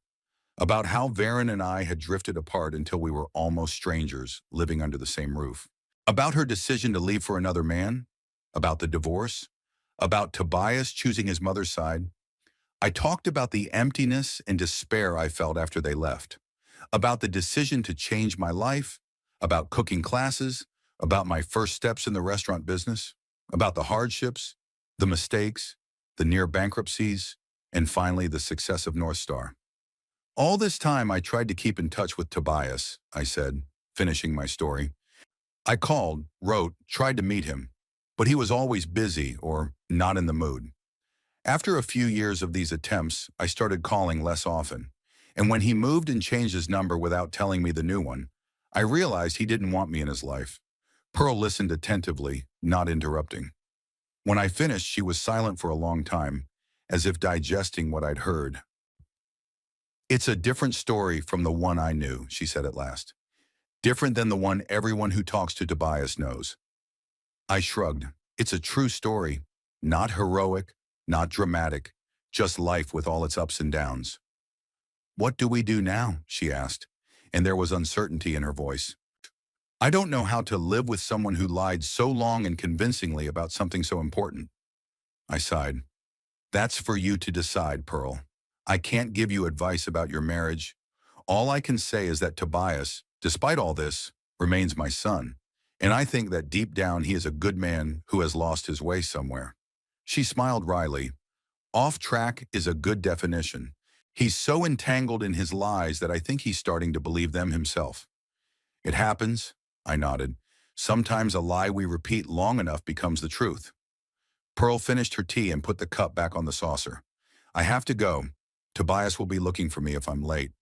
About how Varen and I had drifted apart until we were almost strangers, living under the same roof. About her decision to leave for another man. About the divorce. About Tobias choosing his mother's side. I talked about the emptiness and despair I felt after they left. About the decision to change my life. About cooking classes. About my first steps in the restaurant business. About the hardships. The mistakes, the near bankruptcies, and finally the success of North Star. All this time I tried to keep in touch with Tobias, I said, finishing my story. I called, wrote, tried to meet him, but he was always busy or not in the mood. After a few years of these attempts, I started calling less often. And when he moved and changed his number without telling me the new one, I realized he didn't want me in his life. Pearl listened attentively, not interrupting. When I finished, she was silent for a long time, as if digesting what I'd heard. "It's a different story from the one I knew," she said at last. "Different than the one everyone who talks to Tobias knows." I shrugged. "It's a true story. Not heroic, not dramatic, just life with all its ups and downs." "What do we do now?" she asked, and there was uncertainty in her voice. "I don't know how to live with someone who lied so long and convincingly about something so important." I sighed. "That's for you to decide, Pearl. I can't give you advice about your marriage. All I can say is that Tobias, despite all this, remains my son, and I think that deep down he is a good man who has lost his way somewhere." She smiled wryly. "Off track is a good definition. He's so entangled in his lies that I think he's starting to believe them himself." "It happens," I nodded. "Sometimes a lie we repeat long enough becomes the truth." Pearl finished her tea and put the cup back on the saucer. "I have to go. Tobias will be looking for me if I'm late."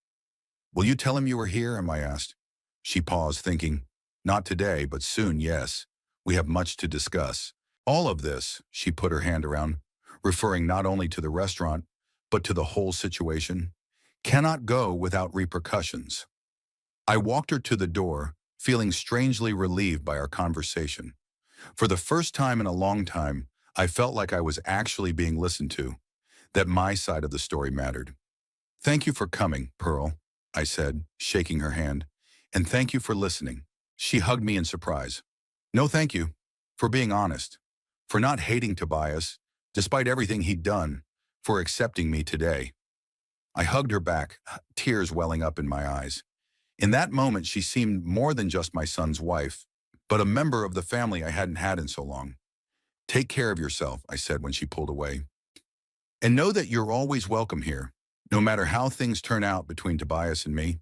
"Will you tell him you were here?" I asked. She paused, thinking, "Not today, but soon, yes. We have much to discuss." All of this, she put her hand around, referring not only to the restaurant, but to the whole situation, cannot go without repercussions. I walked her to the door, feeling strangely relieved by our conversation. For the first time in a long time, I felt like I was actually being listened to, that my side of the story mattered. "Thank you for coming, Pearl," I said, shaking her hand, "and thank you for listening." She hugged me in surprise. "No, thank you. For being honest. For not hating Tobias, despite everything he'd done. For accepting me today." I hugged her back, tears welling up in my eyes. In that moment, she seemed more than just my son's wife, but a member of the family I hadn't had in so long. "Take care of yourself," I said when she pulled away. "And know that you're always welcome here, no matter how things turn out between Tobias and me."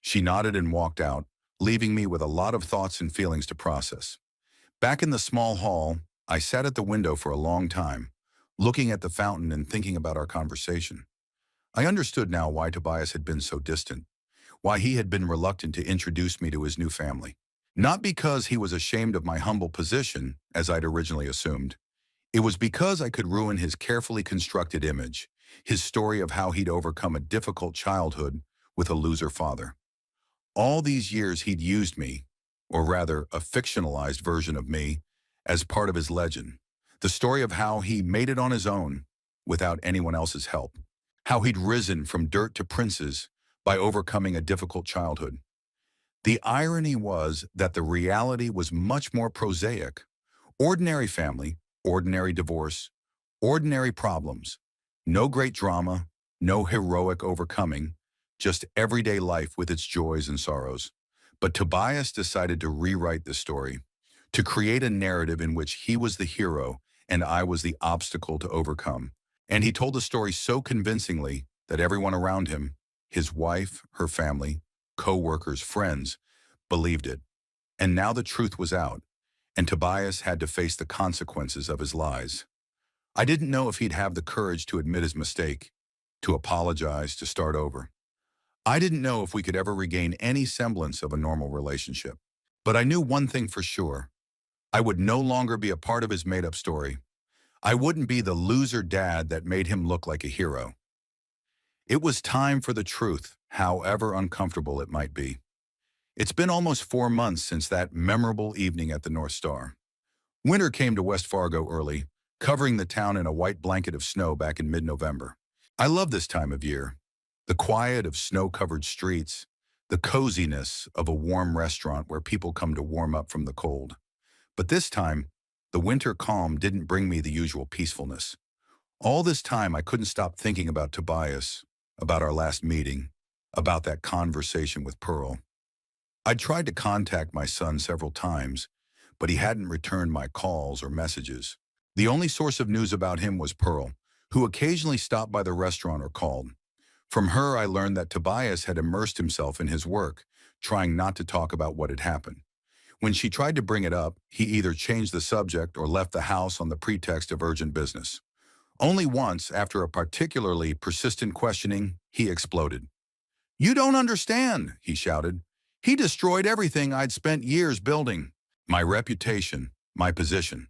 She nodded and walked out, leaving me with a lot of thoughts and feelings to process. Back in the small hall, I sat at the window for a long time, looking at the fountain and thinking about our conversation. I understood now why Tobias had been so distant, why he had been reluctant to introduce me to his new family. Not because he was ashamed of my humble position, as I'd originally assumed. It was because I could ruin his carefully constructed image, his story of how he'd overcome a difficult childhood with a loser father. All these years he'd used me, or rather a fictionalized version of me, as part of his legend. The story of how he made it on his own, without anyone else's help. How he'd risen from dirt to princes by overcoming a difficult childhood. The irony was that the reality was much more prosaic. Ordinary family, ordinary divorce, ordinary problems. No great drama, no heroic overcoming, just everyday life with its joys and sorrows. But Tobias decided to rewrite the story, to create a narrative in which he was the hero and I was the obstacle to overcome. And he told the story so convincingly that everyone around him, his wife, her family, co-workers, friends, believed it. And now the truth was out, and Tobias had to face the consequences of his lies. I didn't know if he'd have the courage to admit his mistake, to apologize, to start over. I didn't know if we could ever regain any semblance of a normal relationship. But I knew one thing for sure. I would no longer be a part of his made-up story. I wouldn't be the loser dad that made him look like a hero. It was time for the truth, however uncomfortable it might be. It's been almost 4 months since that memorable evening at the North Star. Winter came to West Fargo early, covering the town in a white blanket of snow back in mid-November. I love this time of year. The quiet of snow-covered streets, the coziness of a warm restaurant where people come to warm up from the cold. But this time, the winter calm didn't bring me the usual peacefulness. All this time, I couldn't stop thinking about Tobias, about our last meeting, about that conversation with Pearl. I'd tried to contact my son several times, but he hadn't returned my calls or messages. The only source of news about him was Pearl, who occasionally stopped by the restaurant or called. From her, I learned that Tobias had immersed himself in his work, trying not to talk about what had happened. When she tried to bring it up, he either changed the subject or left the house on the pretext of urgent business. Only once, after a particularly persistent questioning, he exploded. "You don't understand," he shouted. "He destroyed everything I'd spent years building. My reputation, my position."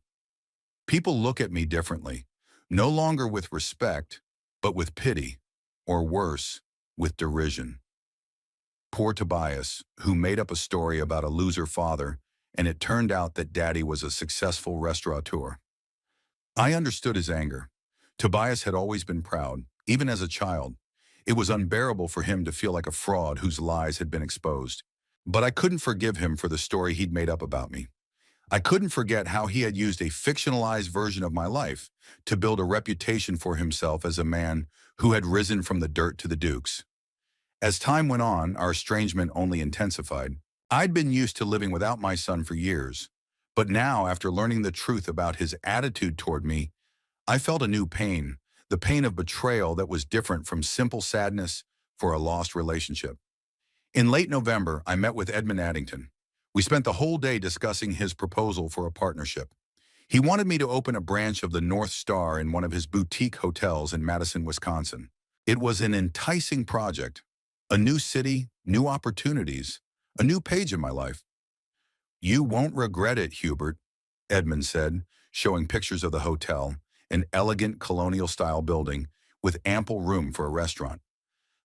People look at me differently, no longer with respect, but with pity, or worse, with derision. Poor Tobias, who made up a story about a loser father, and it turned out that Daddy was a successful restaurateur. I understood his anger. Tobias had always been proud, even as a child. It was unbearable for him to feel like a fraud whose lies had been exposed. But I couldn't forgive him for the story he'd made up about me. I couldn't forget how he had used a fictionalized version of my life to build a reputation for himself as a man who had risen from the dirt to the dukes. As time went on, our estrangement only intensified. I'd been used to living without my son for years, but now, after learning the truth about his attitude toward me, I felt a new pain, the pain of betrayal that was different from simple sadness for a lost relationship. In late November, I met with Edmund Addington. We spent the whole day discussing his proposal for a partnership. He wanted me to open a branch of the North Star in one of his boutique hotels in Madison, Wisconsin. It was an enticing project, a new city, new opportunities, a new page in my life. "You won't regret it, Hubert," Edmund said, showing pictures of the hotel, an elegant colonial-style building with ample room for a restaurant.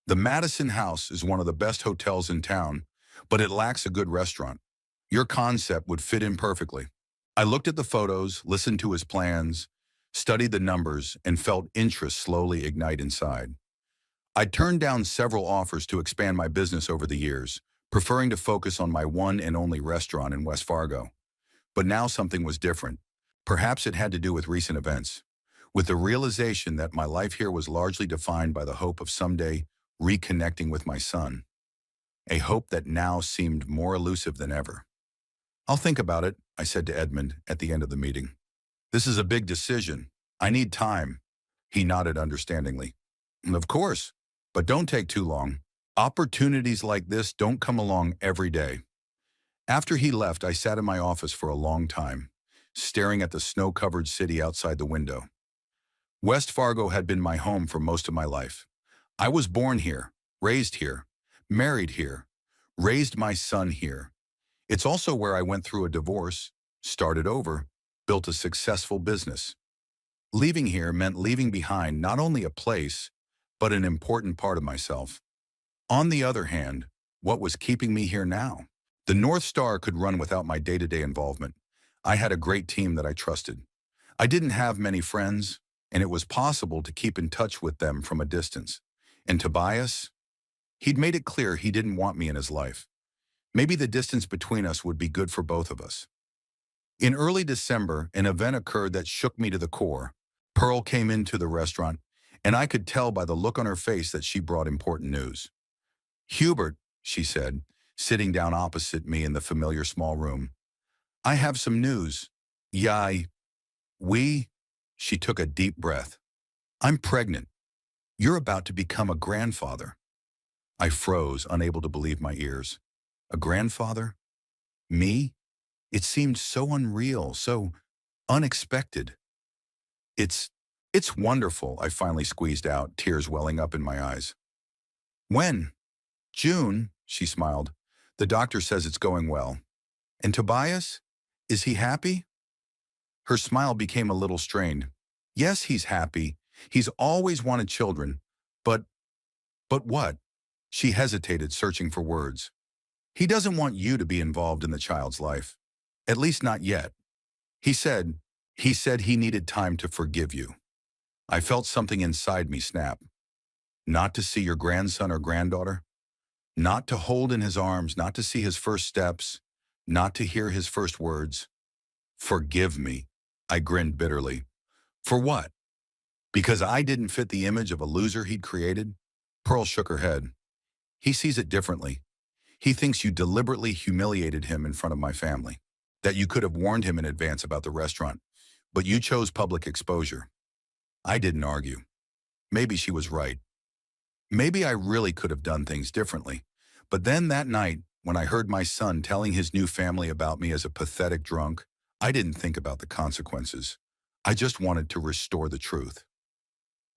"The Madison House is one of the best hotels in town, but it lacks a good restaurant. Your concept would fit in perfectly." I looked at the photos, listened to his plans, studied the numbers, and felt interest slowly ignite inside. I turned down several offers to expand my business over the years, preferring to focus on my one and only restaurant in West Fargo. But now something was different. Perhaps it had to do with recent events, with the realization that my life here was largely defined by the hope of someday reconnecting with my son, a hope that now seemed more elusive than ever. "I'll think about it," I said to Edmund at the end of the meeting. "This is a big decision. I need time." He nodded understandingly. "Of course, but don't take too long. Opportunities like this don't come along every day." After he left, I sat in my office for a long time, staring at the snow-covered city outside the window. West Fargo had been my home for most of my life. I was born here, raised here, married here, raised my son here. It's also where I went through a divorce, started over, built a successful business. Leaving here meant leaving behind not only a place, but an important part of myself. On the other hand, what was keeping me here now? The North Star could run without my day-to-day involvement. I had a great team that I trusted. I didn't have many friends, and it was possible to keep in touch with them from a distance. And Tobias? He'd made it clear he didn't want me in his life. Maybe the distance between us would be good for both of us. In early December, an event occurred that shook me to the core. Pearl came into the restaurant, and I could tell by the look on her face that she brought important news. "Hubert," she said, sitting down opposite me in the familiar small room, "I have some news." "Yeah, we—" She took a deep breath. "I'm pregnant. You're about to become a grandfather." I froze, unable to believe my ears. A grandfather? Me? It seemed so unreal, so unexpected. It's, it's wonderful," I finally squeezed out, tears welling up in my eyes. "When?" "June," she smiled. "The doctor says it's going well." "And Tobias? Is he happy?" Her smile became a little strained. "Yes, he's happy. He's always wanted children. But what?" She hesitated, searching for words. "He doesn't want you to be involved in the child's life. At least not yet. He said he needed time to forgive you." I felt something inside me snap. Not to see your grandson or granddaughter? Not to hold in his arms, not to see his first steps, not to hear his first words. "Forgive me," I grinned bitterly. "For what? Because I didn't fit the image of a loser he'd created?" Pearl shook her head. "He sees it differently. He thinks you deliberately humiliated him in front of my family, that you could have warned him in advance about the restaurant. But you chose public exposure. I didn't argue. Maybe she was right. Maybe I really could have done things differently. But then that night, when I heard my son telling his new family about me as a pathetic drunk, I didn't think about the consequences. I just wanted to restore the truth.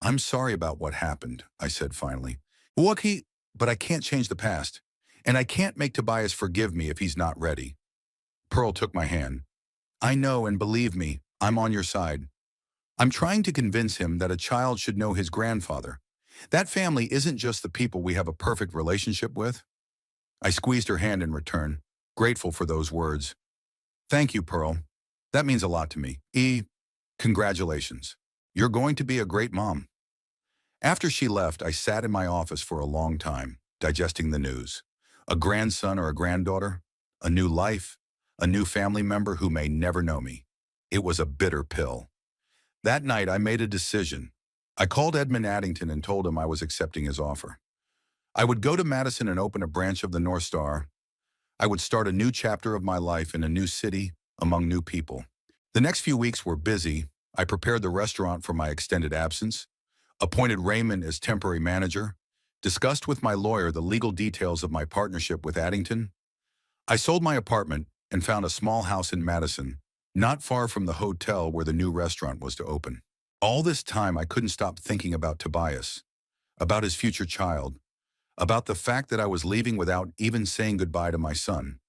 I'm sorry about what happened, I said finally. But I can't change the past. And I can't make Tobias forgive me if he's not ready. Pearl took my hand. I know, and believe me, I'm on your side. I'm trying to convince him that a child should know his grandfather. That family isn't just the people we have a perfect relationship with. I squeezed her hand in return, grateful for those words. Thank you, Pearl. That means a lot to me. Congratulations. You're going to be a great mom. After she left, I sat in my office for a long time, digesting the news. A grandson or a granddaughter, a new life, a new family member who may never know me. It was a bitter pill. That night, I made a decision. I called Edmund Addington and told him I was accepting his offer. I would go to Madison and open a branch of the North Star. I would start a new chapter of my life in a new city, among new people. The next few weeks were busy. I prepared the restaurant for my extended absence, appointed Raymond as temporary manager, discussed with my lawyer the legal details of my partnership with Addington. I sold my apartment and found a small house in Madison, not far from the hotel where the new restaurant was to open. All this time, I couldn't stop thinking about Tobias, about his future child, about the fact that I was leaving without even saying goodbye to my son.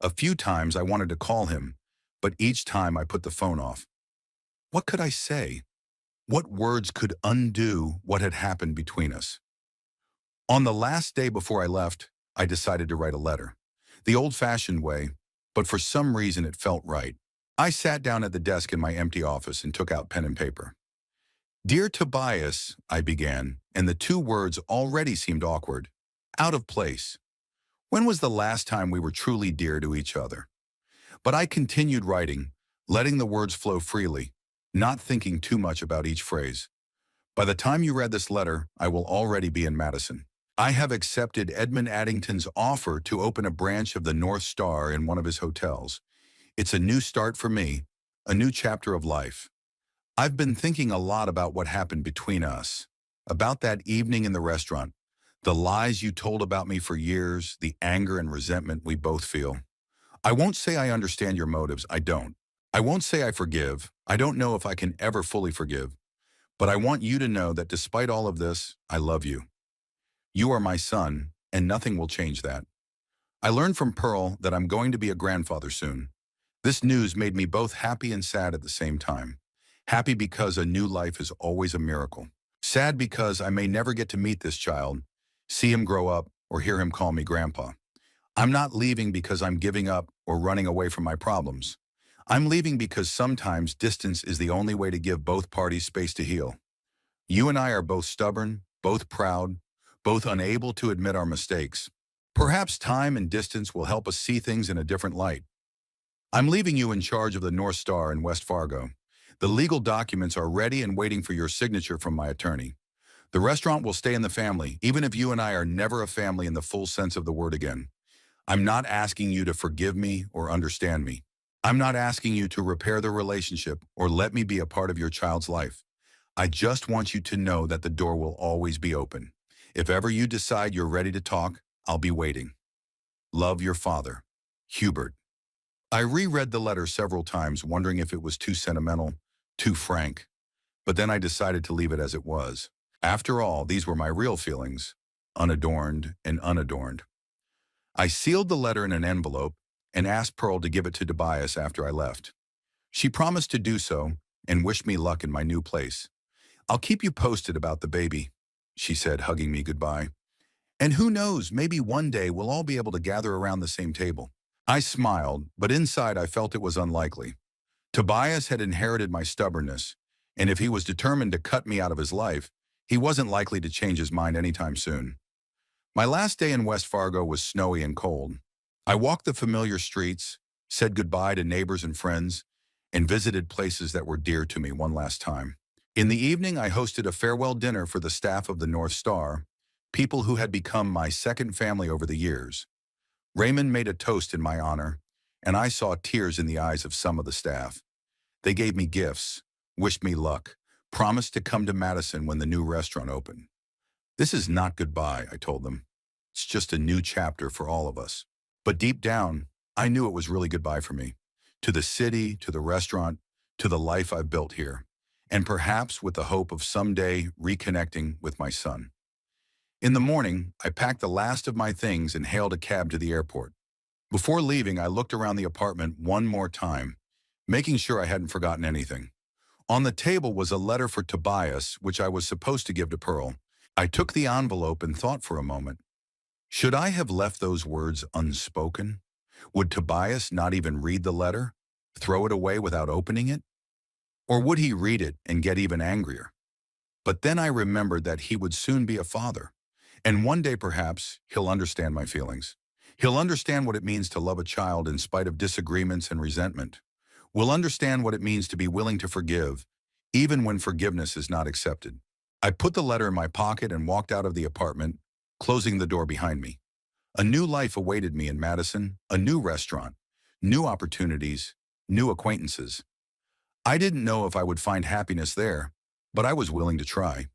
A few times I wanted to call him, but each time I put the phone off. What could I say? What words could undo what had happened between us? On the last day before I left, I decided to write a letter. The old-fashioned way, but for some reason it felt right. I sat down at the desk in my empty office and took out pen and paper. Dear Tobias, I began, and the two words already seemed awkward, out of place. When was the last time we were truly dear to each other? But I continued writing, letting the words flow freely, not thinking too much about each phrase. By the time you read this letter, I will already be in Madison. I have accepted Edmund Addington's offer to open a branch of the North Star in one of his hotels. It's a new start for me, a new chapter of life. I've been thinking a lot about what happened between us, about that evening in the restaurant, the lies you told about me for years, the anger and resentment we both feel. I won't say I understand your motives, I don't. I won't say I forgive, I don't know if I can ever fully forgive. But I want you to know that despite all of this, I love you. You are my son, and nothing will change that. I learned from Pearl that I'm going to be a grandfather soon. This news made me both happy and sad at the same time. Happy because a new life is always a miracle. Sad because I may never get to meet this child, see him grow up, or hear him call me grandpa. I'm not leaving because I'm giving up or running away from my problems. I'm leaving because sometimes distance is the only way to give both parties space to heal. You and I are both stubborn, both proud, both unable to admit our mistakes. Perhaps time and distance will help us see things in a different light. I'm leaving you in charge of the North Star in West Fargo. The legal documents are ready and waiting for your signature from my attorney. The restaurant will stay in the family, even if you and I are never a family in the full sense of the word again. I'm not asking you to forgive me or understand me. I'm not asking you to repair the relationship or let me be a part of your child's life. I just want you to know that the door will always be open. If ever you decide you're ready to talk, I'll be waiting. Love, your father, Hubert. I reread the letter several times, wondering if it was too sentimental, too frank. But then I decided to leave it as it was. After all, these were my real feelings, unadorned and unadorned. I sealed the letter in an envelope and asked Pearl to give it to Tobias after I left. She promised to do so and wished me luck in my new place. I'll keep you posted about the baby, she said, hugging me goodbye. And who knows, maybe one day we'll all be able to gather around the same table. I smiled, but inside I felt it was unlikely. Tobias had inherited my stubbornness, and if he was determined to cut me out of his life, he wasn't likely to change his mind anytime soon. My last day in West Fargo was snowy and cold. I walked the familiar streets, said goodbye to neighbors and friends, and visited places that were dear to me one last time. In the evening, I hosted a farewell dinner for the staff of the North Star, people who had become my second family over the years. Raymond made a toast in my honor, and I saw tears in the eyes of some of the staff. They gave me gifts, wished me luck, promised to come to Madison when the new restaurant opened. This is not goodbye, I told them. It's just a new chapter for all of us. But deep down, I knew it was really goodbye for me. To the city, to the restaurant, to the life I've built here. And perhaps with the hope of someday reconnecting with my son. In the morning, I packed the last of my things and hailed a cab to the airport. Before leaving, I looked around the apartment one more time, making sure I hadn't forgotten anything. On the table was a letter for Tobias, which I was supposed to give to Pearl. I took the envelope and thought for a moment. Should I have left those words unspoken? Would Tobias not even read the letter, throw it away without opening it? Or would he read it and get even angrier? But then I remembered that he would soon be a father. And one day, perhaps, he'll understand my feelings. He'll understand what it means to love a child in spite of disagreements and resentment. Will understand what it means to be willing to forgive, even when forgiveness is not accepted. I put the letter in my pocket and walked out of the apartment, closing the door behind me. A new life awaited me in Madison, a new restaurant, new opportunities, new acquaintances. I didn't know if I would find happiness there, but I was willing to try.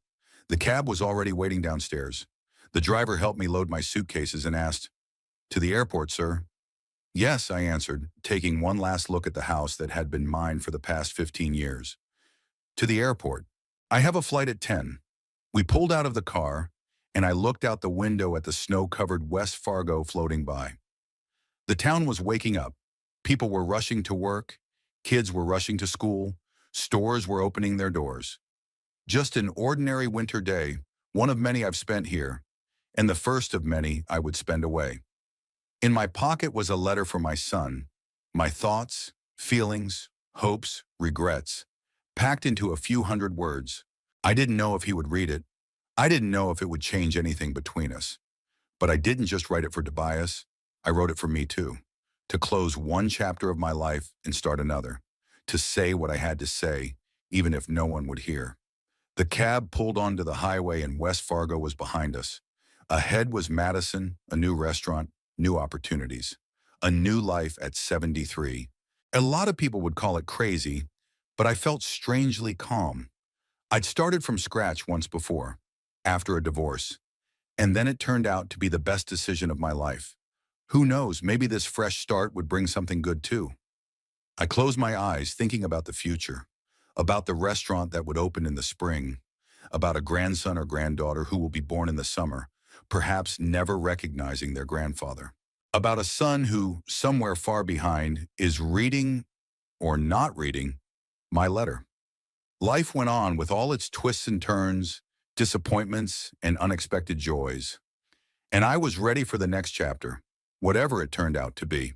The cab was already waiting downstairs. The driver helped me load my suitcases and asked, "To the airport, sir?" "Yes," I answered, taking one last look at the house that had been mine for the past 15 years. "To the airport. I have a flight at 10. We pulled out of the car, and I looked out the window at the snow-covered West Fargo floating by. The town was waking up. People were rushing to work. Kids were rushing to school. Stores were opening their doors. Just an ordinary winter day, one of many I've spent here, and the first of many I would spend away. In my pocket was a letter for my son, my thoughts, feelings, hopes, regrets, packed into a few hundred words. I didn't know if he would read it. I didn't know if it would change anything between us. But I didn't just write it for Tobias. I wrote it for me too. To close one chapter of my life and start another. To say what I had to say, even if no one would hear. The cab pulled onto the highway and West Fargo was behind us. Ahead was Madison, a new restaurant, new opportunities. A new life at 73. A lot of people would call it crazy, but I felt strangely calm. I'd started from scratch once before, after a divorce, and then it turned out to be the best decision of my life. Who knows, maybe this fresh start would bring something good too. I closed my eyes thinking about the future, about the restaurant that would open in the spring, about a grandson or granddaughter who will be born in the summer, perhaps never recognizing their grandfather. About a son who, somewhere far behind, is reading, or not reading, my letter. Life went on with all its twists and turns, disappointments, and unexpected joys. And I was ready for the next chapter, whatever it turned out to be.